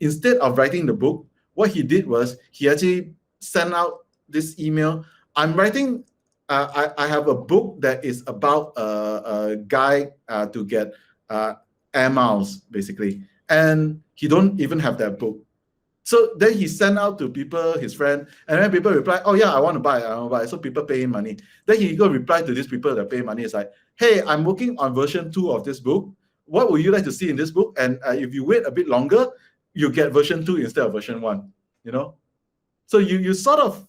instead of writing the book, what he did was he actually sent out this email. I'm writing I have a book that is about a guy to get air miles, basically, and he don't even have that book. So then he sent out to people, his friend, and then people reply, "Oh yeah, I want to buy, I want to buy." So people pay him money. Then he go reply to these people that pay money. It's like, "Hey, I'm working on version 2 of this book. What would you like to see in this book? And if you wait a bit longer, you get version 2 instead of version 1." You know, so you sort of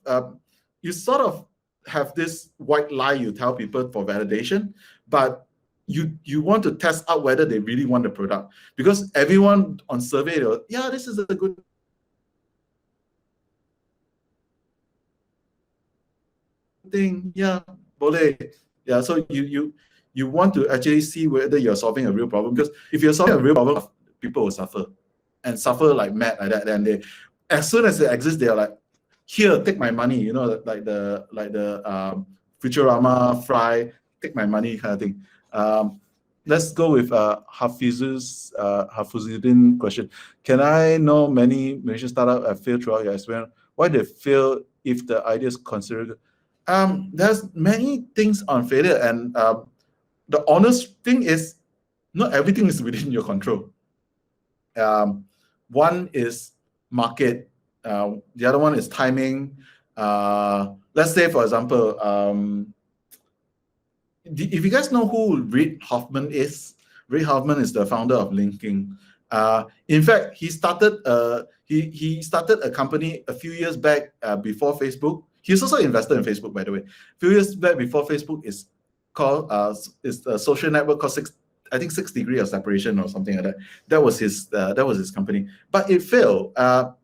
have this white lie you tell people for validation, but you want to test out whether they really want the product, because everyone on survey, yeah, this is a good thing, yeah, boleh. Yeah, so you want to actually see whether you're solving a real problem, because if you're solving a real problem, people will suffer and suffer like mad like that. Then they, as soon as they exist, they're like, "Here, take my money," you know, like the Futurama Fry, "take my money" kind of thing. Let's go with Hafizuddin question. Can I know many Malaysian startups have failed throughout your experience? Why they fail if the idea is considered? There's many things on failure, and the honest thing is, not everything is within your control. One is market. The other one is timing. Let's say, for example, if you guys know who Reid Hoffman is, Reid Hoffman is the founder of LinkedIn. In fact, he started he started a company a few years back before Facebook. He's also invested in Facebook, by the way. A few years back before Facebook is called is a social network called 6 Degrees of Separation or something like that. That was his company, but it failed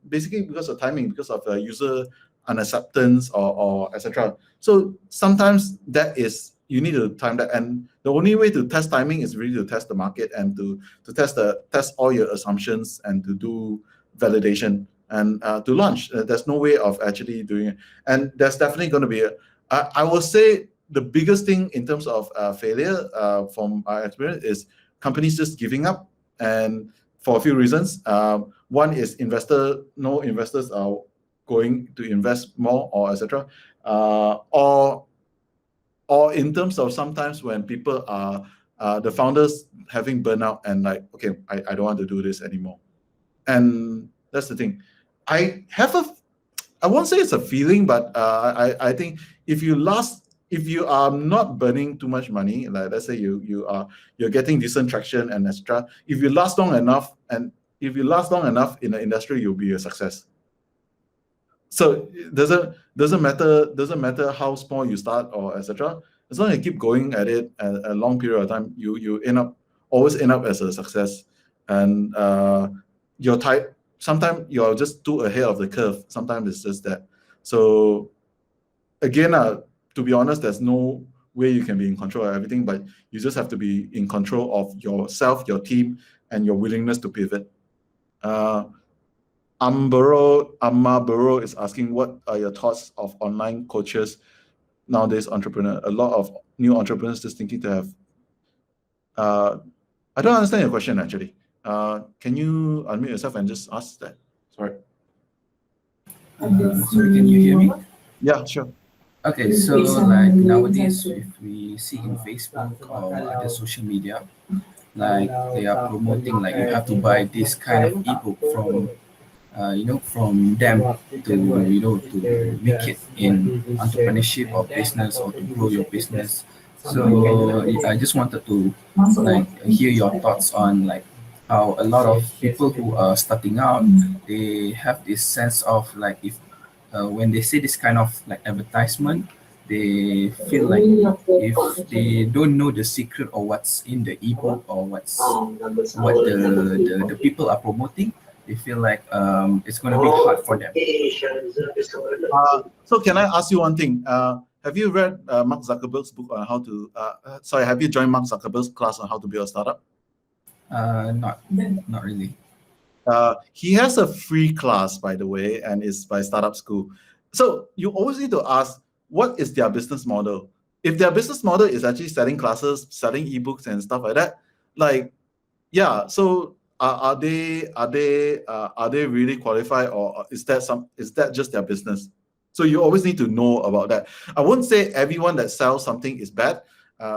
basically because of timing, because of user unacceptance or etc. So sometimes that is, you need to time that, and the only way to test timing is really to test the market and to test all your assumptions and to do validation and to launch. There's no way of actually doing it, and there's definitely going to be I will say the biggest thing in terms of failure from our experience is companies just giving up, and for a few reasons. One is no investors are going to invest more or etc. Or in terms of sometimes when people are the founders having burnout and like, okay, I don't want to do this anymore. And that's the thing. I won't say it's a feeling, but I think if you are not burning too much money, like let's say you're getting decent traction and etc. If you last long enough in the industry, you'll be a success. So it doesn't matter how small you start or etc. As long as you keep going at it a long period of time, you always end up as a success. And sometimes you're just too ahead of the curve. Sometimes it's just that. So again, to be honest, there's no way you can be in control of everything, but you just have to be in control of yourself, your team, and your willingness to pivot. Amaburo is asking, what are your thoughts of online coaches nowadays, entrepreneur? A lot of new entrepreneurs just thinking to have. I don't understand your question actually. Can you unmute yourself and just ask that? Sorry. Sorry, can you hear me? Yeah, sure. Okay, so like nowadays, if we see in Facebook or other social media, like they are promoting like you have to buy this kind of ebook from from them to to make it in entrepreneurship or business or to grow your business. So I just wanted to like hear your thoughts on like how a lot of people who are starting out, they have this sense of like if when they see this kind of like advertisement, they feel like if they don't know the secret or what's in the ebook or what the people are promoting, they feel like it's going to be hard for them. So can I ask you one thing? Have you read Mark Zuckerberg's book on how to? Have you joined Mark Zuckerberg's class on how to build a startup? Not really. He has a free class, by the way, and it's by Startup School. So you always need to ask, what is their business model? If their business model is actually selling classes, selling ebooks and stuff like that, like, yeah. So are they really qualified, or is that just their business? So you always need to know about that. I won't say everyone that sells something is bad.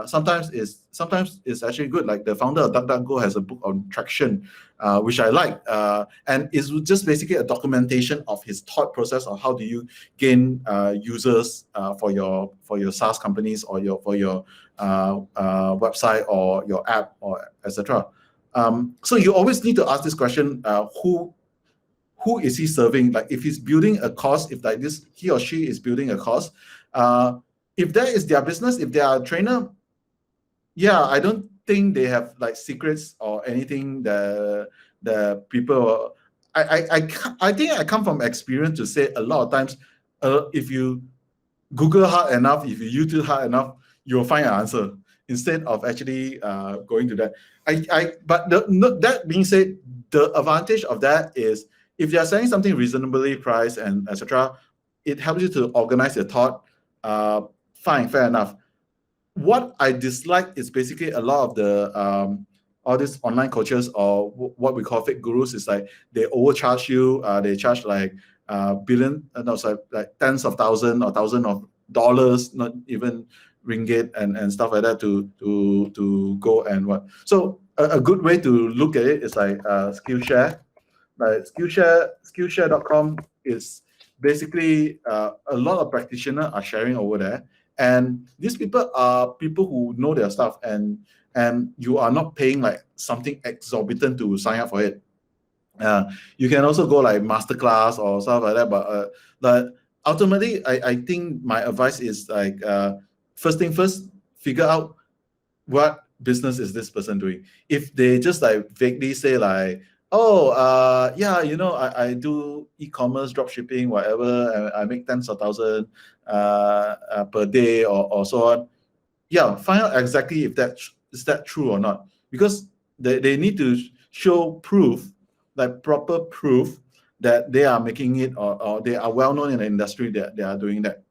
Sometimes it's actually good. Like the founder of DuckDuckGo has a book on traction, which I like, and it's just basically a documentation of his thought process of how do you gain users for your SaaS companies or for your website or your app or etc. So you always need to ask this question: who is he serving? Like if he's building a course, if like this, he or she is building a course, if that is their business, if they are a trainer, yeah, I don't think they have like secrets or anything that the people. I think I come from experience to say a lot of times, if you Google hard enough, if you YouTube hard enough, you'll find an answer instead of actually going to that. But that being said, the advantage of that is if you are selling something reasonably priced and etc., it helps you to organize your thought. Fine, fair enough. What I dislike is basically a lot of the all these online coaches or what we call fake gurus is like they overcharge you. They charge like like tens of thousands or thousands of dollars, not even ringgit and stuff like that to go and what. So a good way to look at it is like Skillshare. Like Skillshare.com is basically a lot of practitioners are sharing over there, and these people are people who know their stuff, and you are not paying like something exorbitant to sign up for it. You can also go like masterclass or stuff like that, but ultimately, I think my advice is like first thing first, figure out what business is this person doing. If they just like vaguely say like, oh, yeah, you know, I do e-commerce, drop shipping, whatever, and I make tens of thousands per day or so on. Yeah, find out exactly if is that true or not, because they need to show proof, like proper proof that they are making it or they are well known in the industry that they are doing that.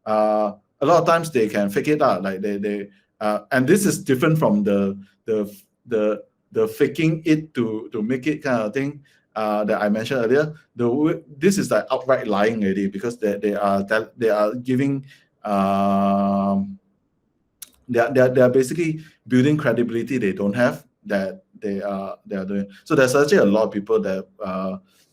A lot of times they can fake it out, like they and this is different from the faking it to make it kind of thing that I mentioned earlier. This is like outright lying already, because they are giving they are basically building credibility they don't have, that they are doing. So there's actually a lot of people that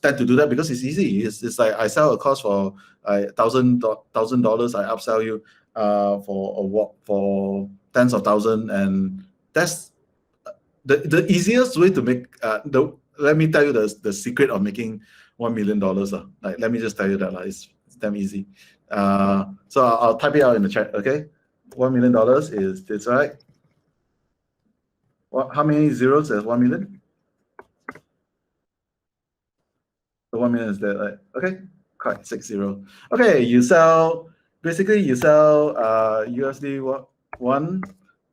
tend to do that because it's easy. It's like I sell a course for $1,000. I upsell you for tens of thousands, and that's the easiest way to make. Let me tell you the secret of making $1 million. Like let me just tell you that it's damn easy. So I'll type it out in the chat. Okay, $1 million is this, right? How many zeros is 1 million? So 1 million is that, right? Okay, correct, 60. Okay, you sell USD 1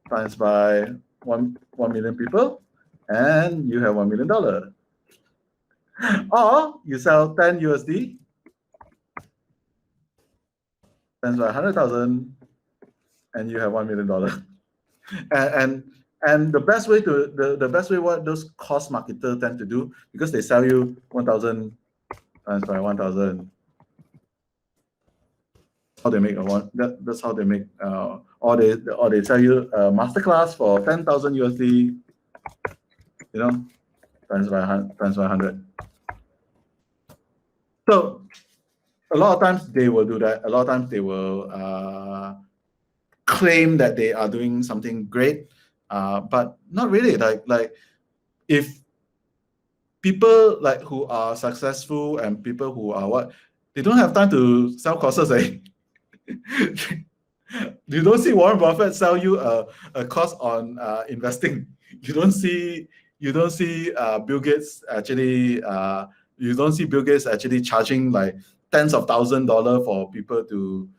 times by 1 million people, and you have $1 million. Or you sell 10 USD times by 100,000, and you have $1 million. And the best way what those cost marketers tend to do, because they sell you 1,000 times by 1,000, how they make that's how they make or they sell you a masterclass for 10,000 USD, you know, times by 100. So a lot of times they will do that. A lot of times they will claim that they are doing something great, but not really. Like if people like who are successful and people who are they don't have time to sell courses. You don't see Warren Buffett sell you a course on investing. You don't see Bill Gates actually charging like tens of $1,000s for people to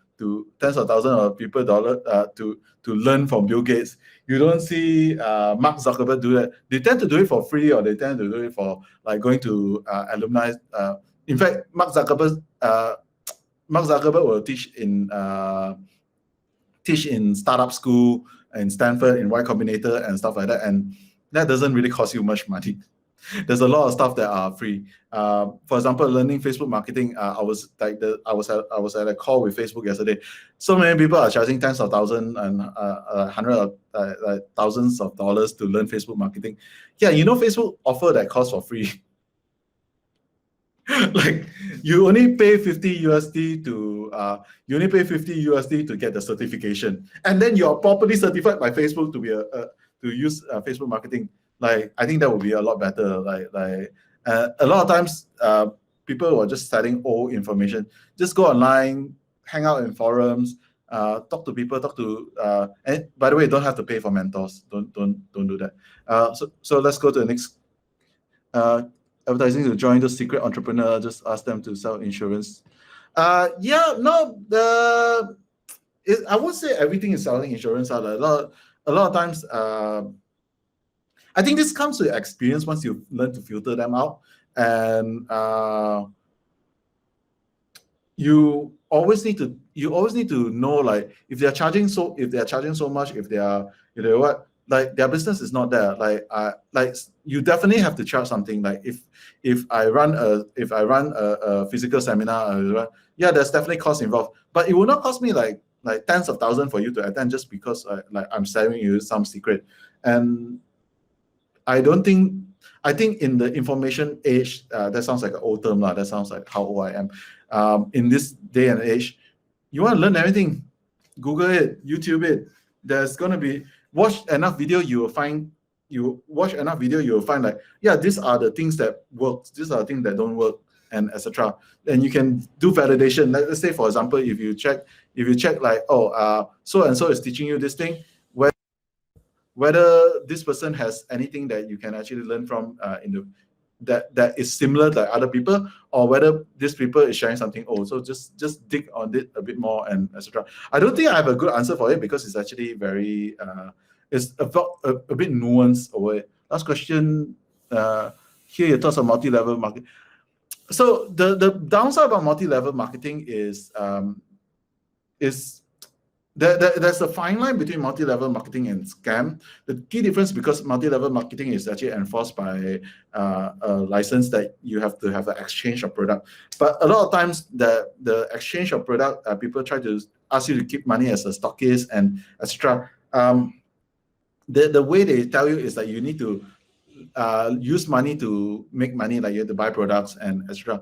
learn from Bill Gates. You don't see Mark Zuckerberg do that. They tend to do it for free, or they tend to do it for like going to alumni. In fact, Mark Zuckerberg will teach in startup school in Stanford, in Y Combinator and stuff like that, and that doesn't really cost you much money. There's a lot of stuff that are free. For example, learning Facebook marketing. I was at a call with Facebook yesterday. So many people are charging tens of thousands and hundreds of thousands of dollars to learn Facebook marketing. Yeah, you know, Facebook offer that course for free. Like you only pay 50 USD to get the certification, and then you're properly certified by Facebook to be to use Facebook marketing. Like I think that would be a lot better. A lot of times people were just selling old information. Just go online, hang out in forums, talk to people, and by the way, don't have to pay for mentors. Don't do that. So let's go to the next. Advertising to join the secret entrepreneur, just ask them to sell insurance. I would say everything is selling insurance. A lot of times, I think this comes with experience once you learn to filter them out, and you always need to know, like, if they're charging so much, if they are what, like their business is not there. Like you definitely have to charge something. Like if I run a physical seminar, yeah, there's definitely cost involved, but it will not cost me like tens of thousands for you to attend just because like I'm selling you some secret. And I think in the information age, that sounds like an old term lah. That sounds like how old I am. In this day and age, you want to learn everything, Google it, YouTube it. There's gonna be watch enough video, you will find like, yeah, these are the things that work, these are the things that don't work, and etc. And you can do validation. Let's say, for example, if you check like, so and so is teaching you this thing, whether this person has anything that you can actually learn from that is similar to other people, or whether this people is sharing something old. So just dig on it a bit more, and etc. I don't think I have a good answer for it because it's actually very it's a bit nuanced over it. Last question. Here your thoughts on multi-level marketing. So the downside about multi-level marketing is there's a fine line between multi-level marketing and scam. The key difference, because multi-level marketing is actually enforced by a license that you have to have an exchange of product. But a lot of times the exchange of product, people try to ask you to keep money as a stockist and etc. The way they tell you is that you need to use money to make money, like you have to buy products and etc.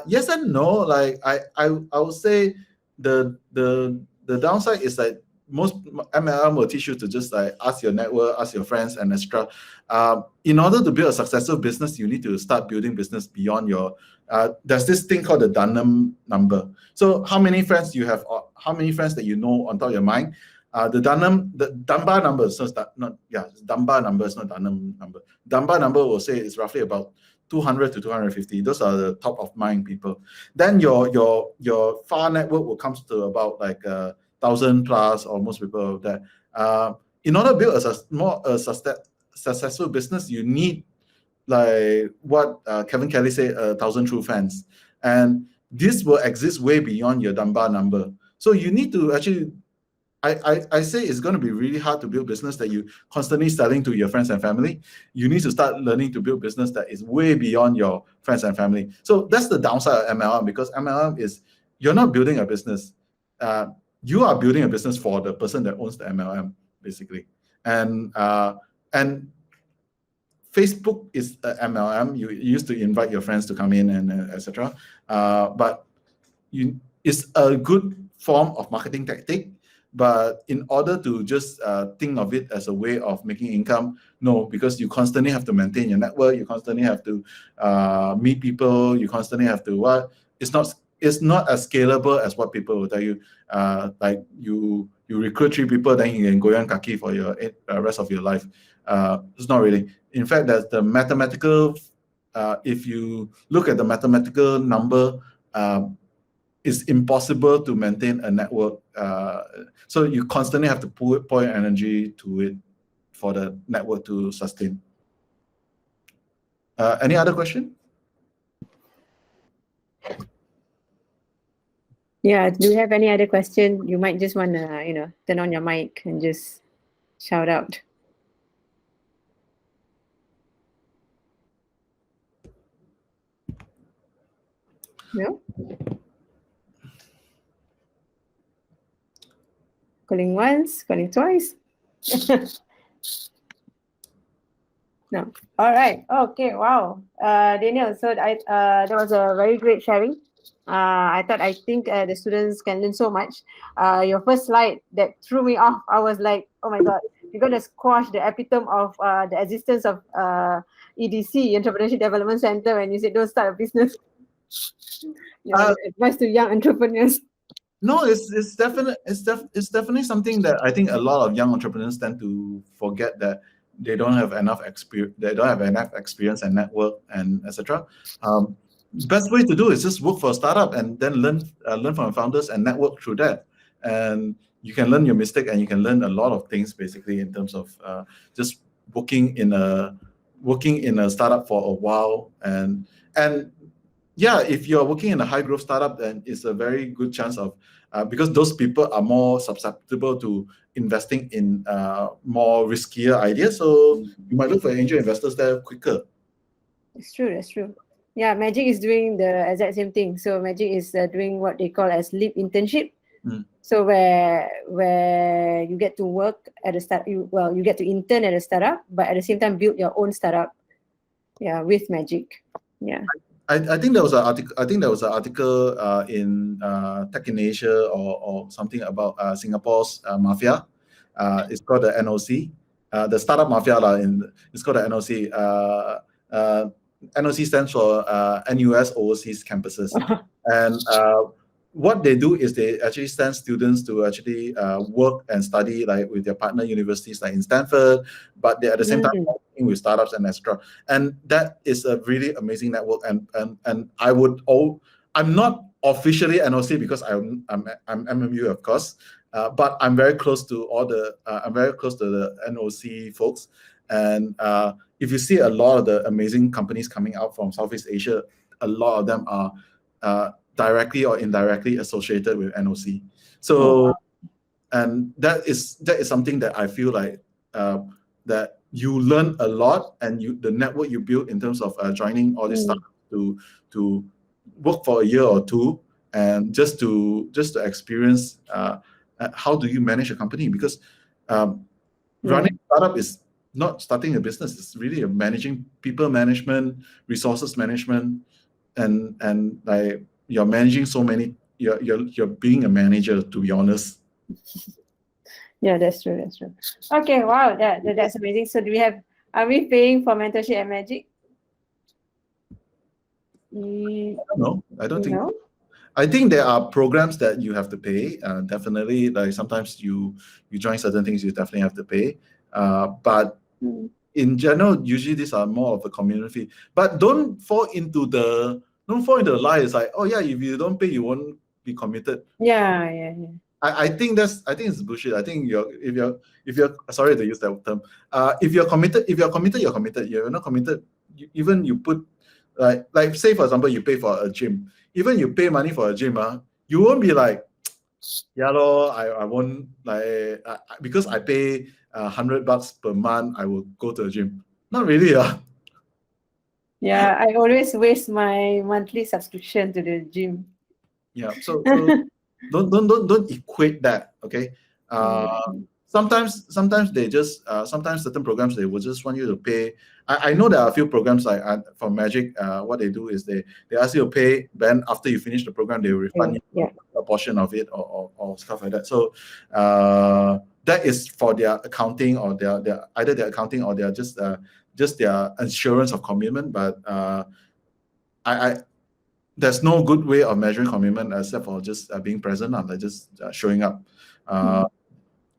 Yes and no. Like I would say the downside is that most MLM will teach you to just like ask your network, ask your friends, and etc. In order to build a successful business, you need to start building business beyond your. There's this thing called the Dunham number. So how many friends you have? How many friends that you know on top of your mind? The Dunbar number. So it's Dunbar number. It's not Dunham number. Dunbar number will say it's roughly about 200 to 250. Those are the top of mind people. Then your far network will come to about like 1,000 plus, or most people of that. In order to build a successful business, you need, like what Kevin Kelly said, 1,000 true fans, and this will exist way beyond your Dunbar number. So you need to actually. I say it's going to be really hard to build business that you constantly selling to your friends and family. You need to start learning to build business that is way beyond your friends and family. So that's the downside of MLM, because MLM is, you're not building a business. You are building a business for the person that owns the MLM, basically. And Facebook is a MLM. You used to invite your friends to come in and etc. But it's a good form of marketing tactic. But in order to just think of it as a way of making income, no, because you constantly have to maintain your network, you constantly have to meet people, you constantly have to what? It's not as scalable as what people will tell you. Like you recruit 3 people, then you can go on kaki for your rest of your life. It's not really. In fact, that's the mathematical. If you look at the mathematical number, it's impossible to maintain a network. So you constantly have to pour your energy to it for the network to sustain. Any other question? Yeah, do you have any other question? You might just want to, turn on your mic and just shout out. No. Calling once, calling twice. No. All right. Okay. Wow. Daniel, so that was a very great sharing. I think the students can learn so much. Your first slide that threw me off. I was like, oh my God, you're gonna squash the epitome of the existence of EDC, Entrepreneurship Development Center, when you said don't start a business. Advice to young entrepreneurs. No, it's definitely something that I think a lot of young entrepreneurs tend to forget, that they don't have enough experience. They don't have enough experience and network and etc. Best way to do is just work for a startup and then learn from founders and network through that. And you can learn your mistake, and you can learn a lot of things basically in terms of just working in a startup for a while. And yeah, if you're working in a high growth startup, then it's a very good chance of because those people are more susceptible to investing in more riskier ideas. So you might look for angel investors there quicker. It's true. That's true. Yeah, Magic is doing the exact same thing. So Magic is doing what they call as leap internship. So where you get to work at a start, you get to intern at a startup, but at the same time build your own startup. Yeah, with Magic. Yeah. I think there was an article. I think there was an article in Tech in Asia or something about Singapore's mafia. It's called the NOC. The startup mafia it's called the NOC. NOC stands for NUS Overseas Campuses, and what they do is they actually send students to actually work and study like with their partner universities, like in Stanford, but they at the same time working with startups and etc. And that is a really amazing network. And I'm not officially NOC because I'm MMU, of course, but I'm very close to the NOC folks. And if you see a lot of the amazing companies coming out from Southeast Asia, a lot of them are directly or indirectly associated with NOC. So, and that is something that I feel like that you learn a lot, and the network you build in terms of joining all this stuff to work for a year or two, and just to experience how do you manage a company, because running a startup is not starting a business. It's really a managing people management, resources management, and like you're managing so many. You're being a manager, to be honest. Yeah, that's true. That's true. Okay, wow, that's amazing. So are we paying for mentorship at Magic? No, I don't think. I think there are programs that you have to pay. Definitely, like sometimes you join certain things, you definitely have to pay. But in general, usually these are more of a community fee. But don't fall into the lie. It's like, oh yeah, if you don't pay, you won't be committed. Yeah. I think it's bullshit. I think if you're sorry to use that term. If you're committed, you're committed. You're not committed, even you put like say for example, you pay for a gym. Even you pay money for a gym, you won't be like, yeah, I won't like because I pay $100 per month, I will go to the gym. Not really, Yeah, I always waste my monthly subscription to the gym. Yeah, so don't equate that, okay? Sometimes they just sometimes certain programs they will just want you to pay. I know there are a few programs like from Magic. What they do is they ask you to pay, then after you finish the program, they will refund you a portion of it or stuff like that. So that is for their accounting or their either their accounting or their just their assurance of commitment. But there's no good way of measuring commitment except for just being present, like just showing up.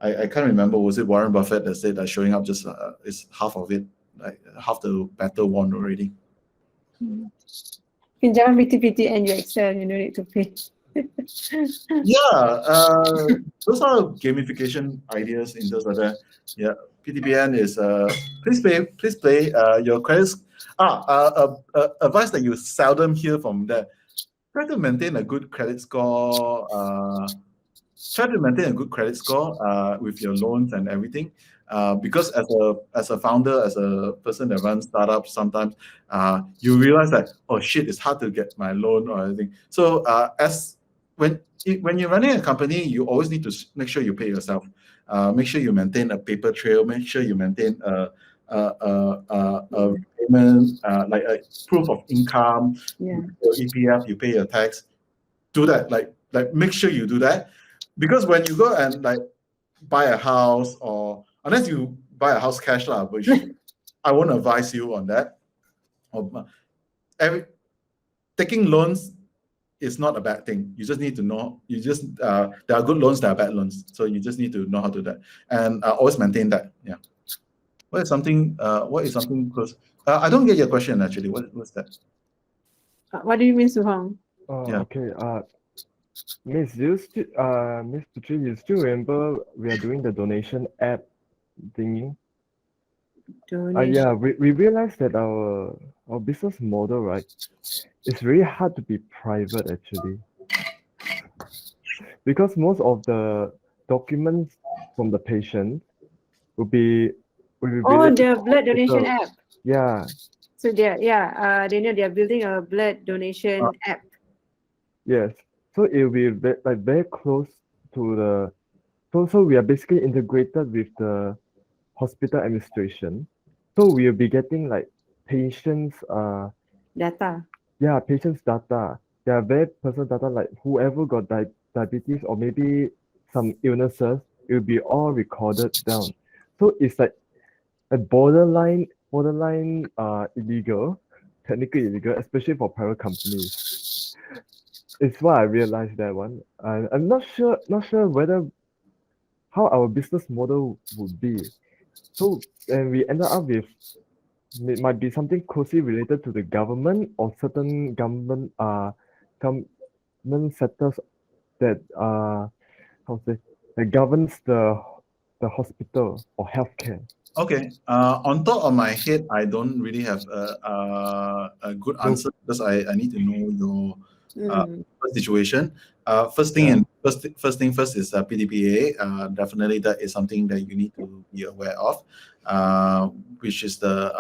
I can't remember, was it Warren Buffett that said that showing up just is half of it, like half the battle won already. Pinjaman PT and you excel, you don't need to pay. Yeah, those are gamification ideas in those other. Yeah, PTPN is please pay your credits. Advice that you seldom hear from that. Try to maintain a good credit score. With your loans and everything. because as a founder, as a person that runs startups, sometimes you realize that, oh shit, it's hard to get my loan or anything. So when you're running a company, you always need to make sure you pay yourself. Make sure you maintain a paper trail. Make sure you maintain a payment, like a proof of income. Yeah. Your EPF, you pay your tax. Do that. Like make sure you do that, because when you go and like buy a house, or unless you buy a house cash lah, which I won't advise you on that. Taking loans is not a bad thing. You just need to know. There are good loans, there are bad loans. So you just need to know how to do that, and always maintain that. Yeah. What is something close? I don't get your question actually. What's that? What do you mean, Suhong? Yeah. Okay. Miss Putri, you still remember we are doing the donation app thingy? Yeah, we realized that our business model, right, it's really hard to be private actually, because most of the documents from the patient will be Oh, the blood donation app. Yeah. So Daniel, they are building a blood donation app. Yes. So it will be like very close to the. So we are basically integrated with the hospital administration. So we'll be getting like patients Data. Yeah, patients data. They are very personal data, like whoever got diabetes or maybe some illnesses, it will be all recorded down. So it's like a borderline illegal, technically illegal, especially for private companies. It's why I realized that one. I'm not sure whether how our business model would be. So and we ended up with, it might be something closely related to the government or certain government sectors that that governs the hospital or healthcare. Okay. On top of my head, I don't really have a good answer, because I need to know your situation. First thing first is PDPA. Definitely, that is something that you need to be aware of, which is the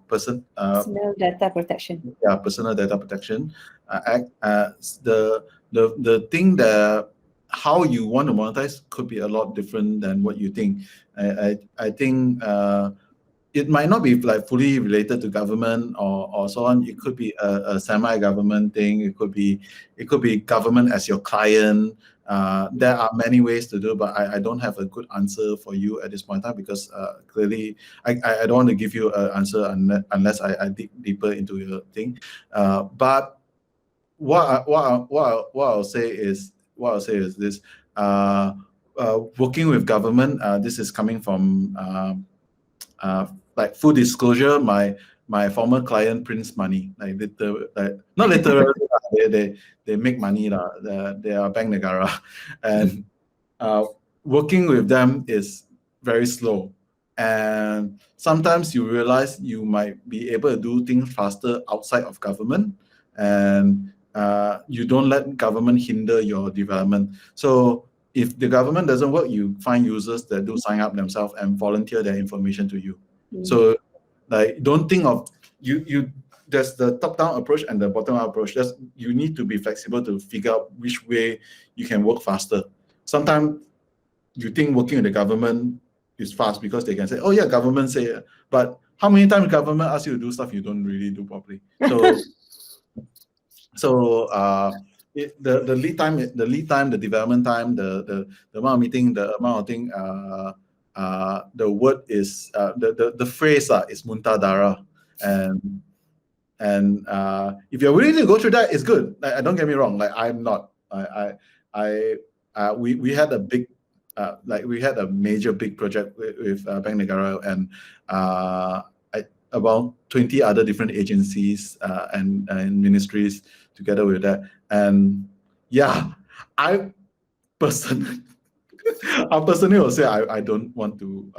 Personal Data Protection. Yeah, Personal Data Protection Act. The thing that how you want to monetize could be a lot different than what you think. I think it might not be like fully related to government or so on. It could be a semi-government thing. It could be government as your client. There are many ways to do, but I don't have a good answer for you at this point in time, because clearly I don't want to give you an answer unless I dig deeper into your thing. But what I'll say is this: working with government. This is coming from like full disclosure. My former client prints money, like not literally. They make money lah. They are Bank Negara, and working with them is very slow. And sometimes you realize you might be able to do things faster outside of government, and you don't let government hinder your development. So if the government doesn't work, you find users that do sign up themselves and volunteer their information to you. So like, don't think of you there's the top-down approach and the bottom-up approach. You need to be flexible to figure out which way you can work faster. Sometimes you think working with the government is fast because they can say, oh yeah, government say, but how many times government asks you to do stuff you don't really do properly? So the lead time, the development time, the amount of meeting, the amount of thing, the word is the phrase is muntadara, and if you're willing to go through that, it's good. Like, don't get me wrong. Like, I'm not. We had a big, we had a major big project with Bank Negara and about 20 other different agencies and ministries together with that. And yeah, I personally will say I don't want to.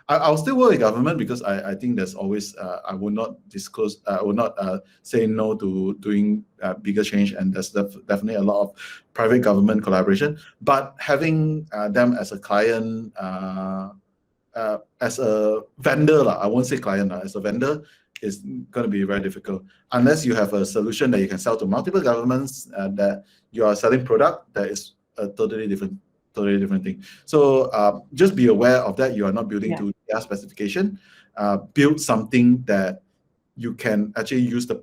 I'll still work with government because I think there's always I will not disclose. I will not say no to doing bigger change, and there's definitely a lot of private government collaboration. But having them as a client as a vendor, I won't say client, as a vendor, it's going to be very difficult unless you have a solution that you can sell to multiple governments, that you are selling product that is a totally different thing. So just be aware of that. You are not building to their specification. Build something that you can actually use the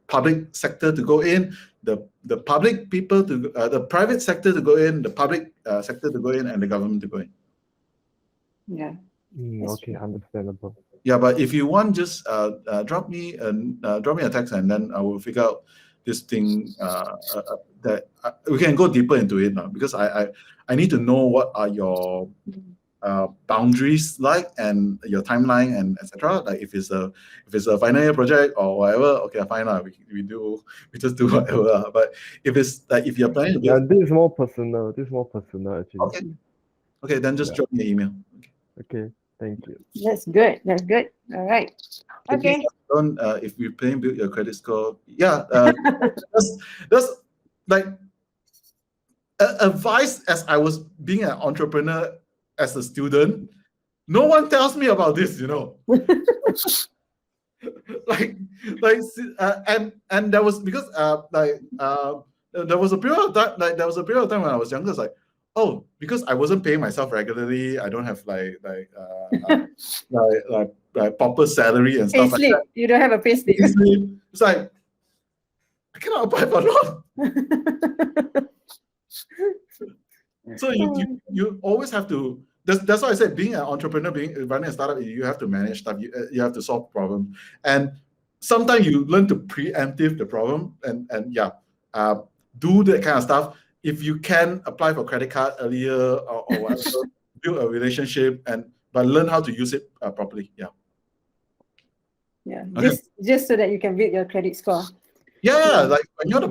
public sector to go in, the public people to the private sector to go in, the public sector to go in, and the government to go in. Yeah. Okay, understandable. Yeah, but if you want, just drop me a text, and then I will figure out this thing that we can go deeper into it now, because I need to know what are your boundaries like, and your timeline, and etc. Like if it's a final year project or whatever, okay, fine, we just do whatever. But if it's like if you're planning to build, this is more personal. This is more personal actually. Okay, then just drop me an email. Okay, thank you. That's good. All right. Okay. If we're planning to build your credit score, that's like advice as I was being an entrepreneur as a student. No one tells me about this, and that was because there was a period of time when I was younger. It's like, oh, because I wasn't paying myself regularly, I don't have like proper salary and stuff like that. You don't have a payslip. It's like I cannot apply for loan. So you always have to. That's why I said being an entrepreneur, running a startup, you have to manage stuff. You have to solve problems, and sometimes you learn to preemptive the problem and do that kind of stuff. If you can apply for credit card earlier or whatever, build a relationship but learn how to use it properly. Yeah, just so that you can build your credit score. Yeah, like when you want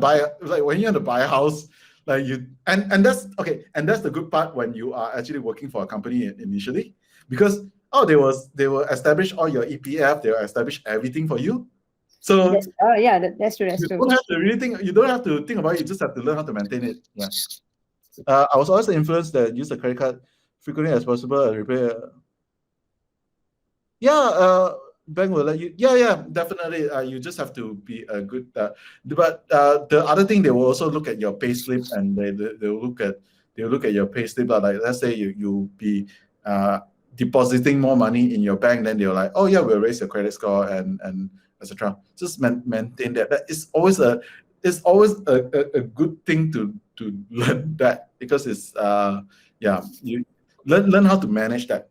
to buy a house, like and that's okay, and that's the good part when you are actually working for a company initially, because they will establish all your EPF, they will establish everything for you. So that's true. You don't have to think about it. You just have to learn how to maintain it. Yeah. I was always influenced that use the credit card frequently as possible and repay. Bank will let you. Yeah, definitely. You just have to be a good. But the other thing, they will also look at your payslip, and they will look at your payslip. Like let's say you be depositing more money in your bank, then they're like, oh yeah, we'll raise your credit score and etc. Just maintain that. That is always a good thing to learn that, because it's you learn how to manage that.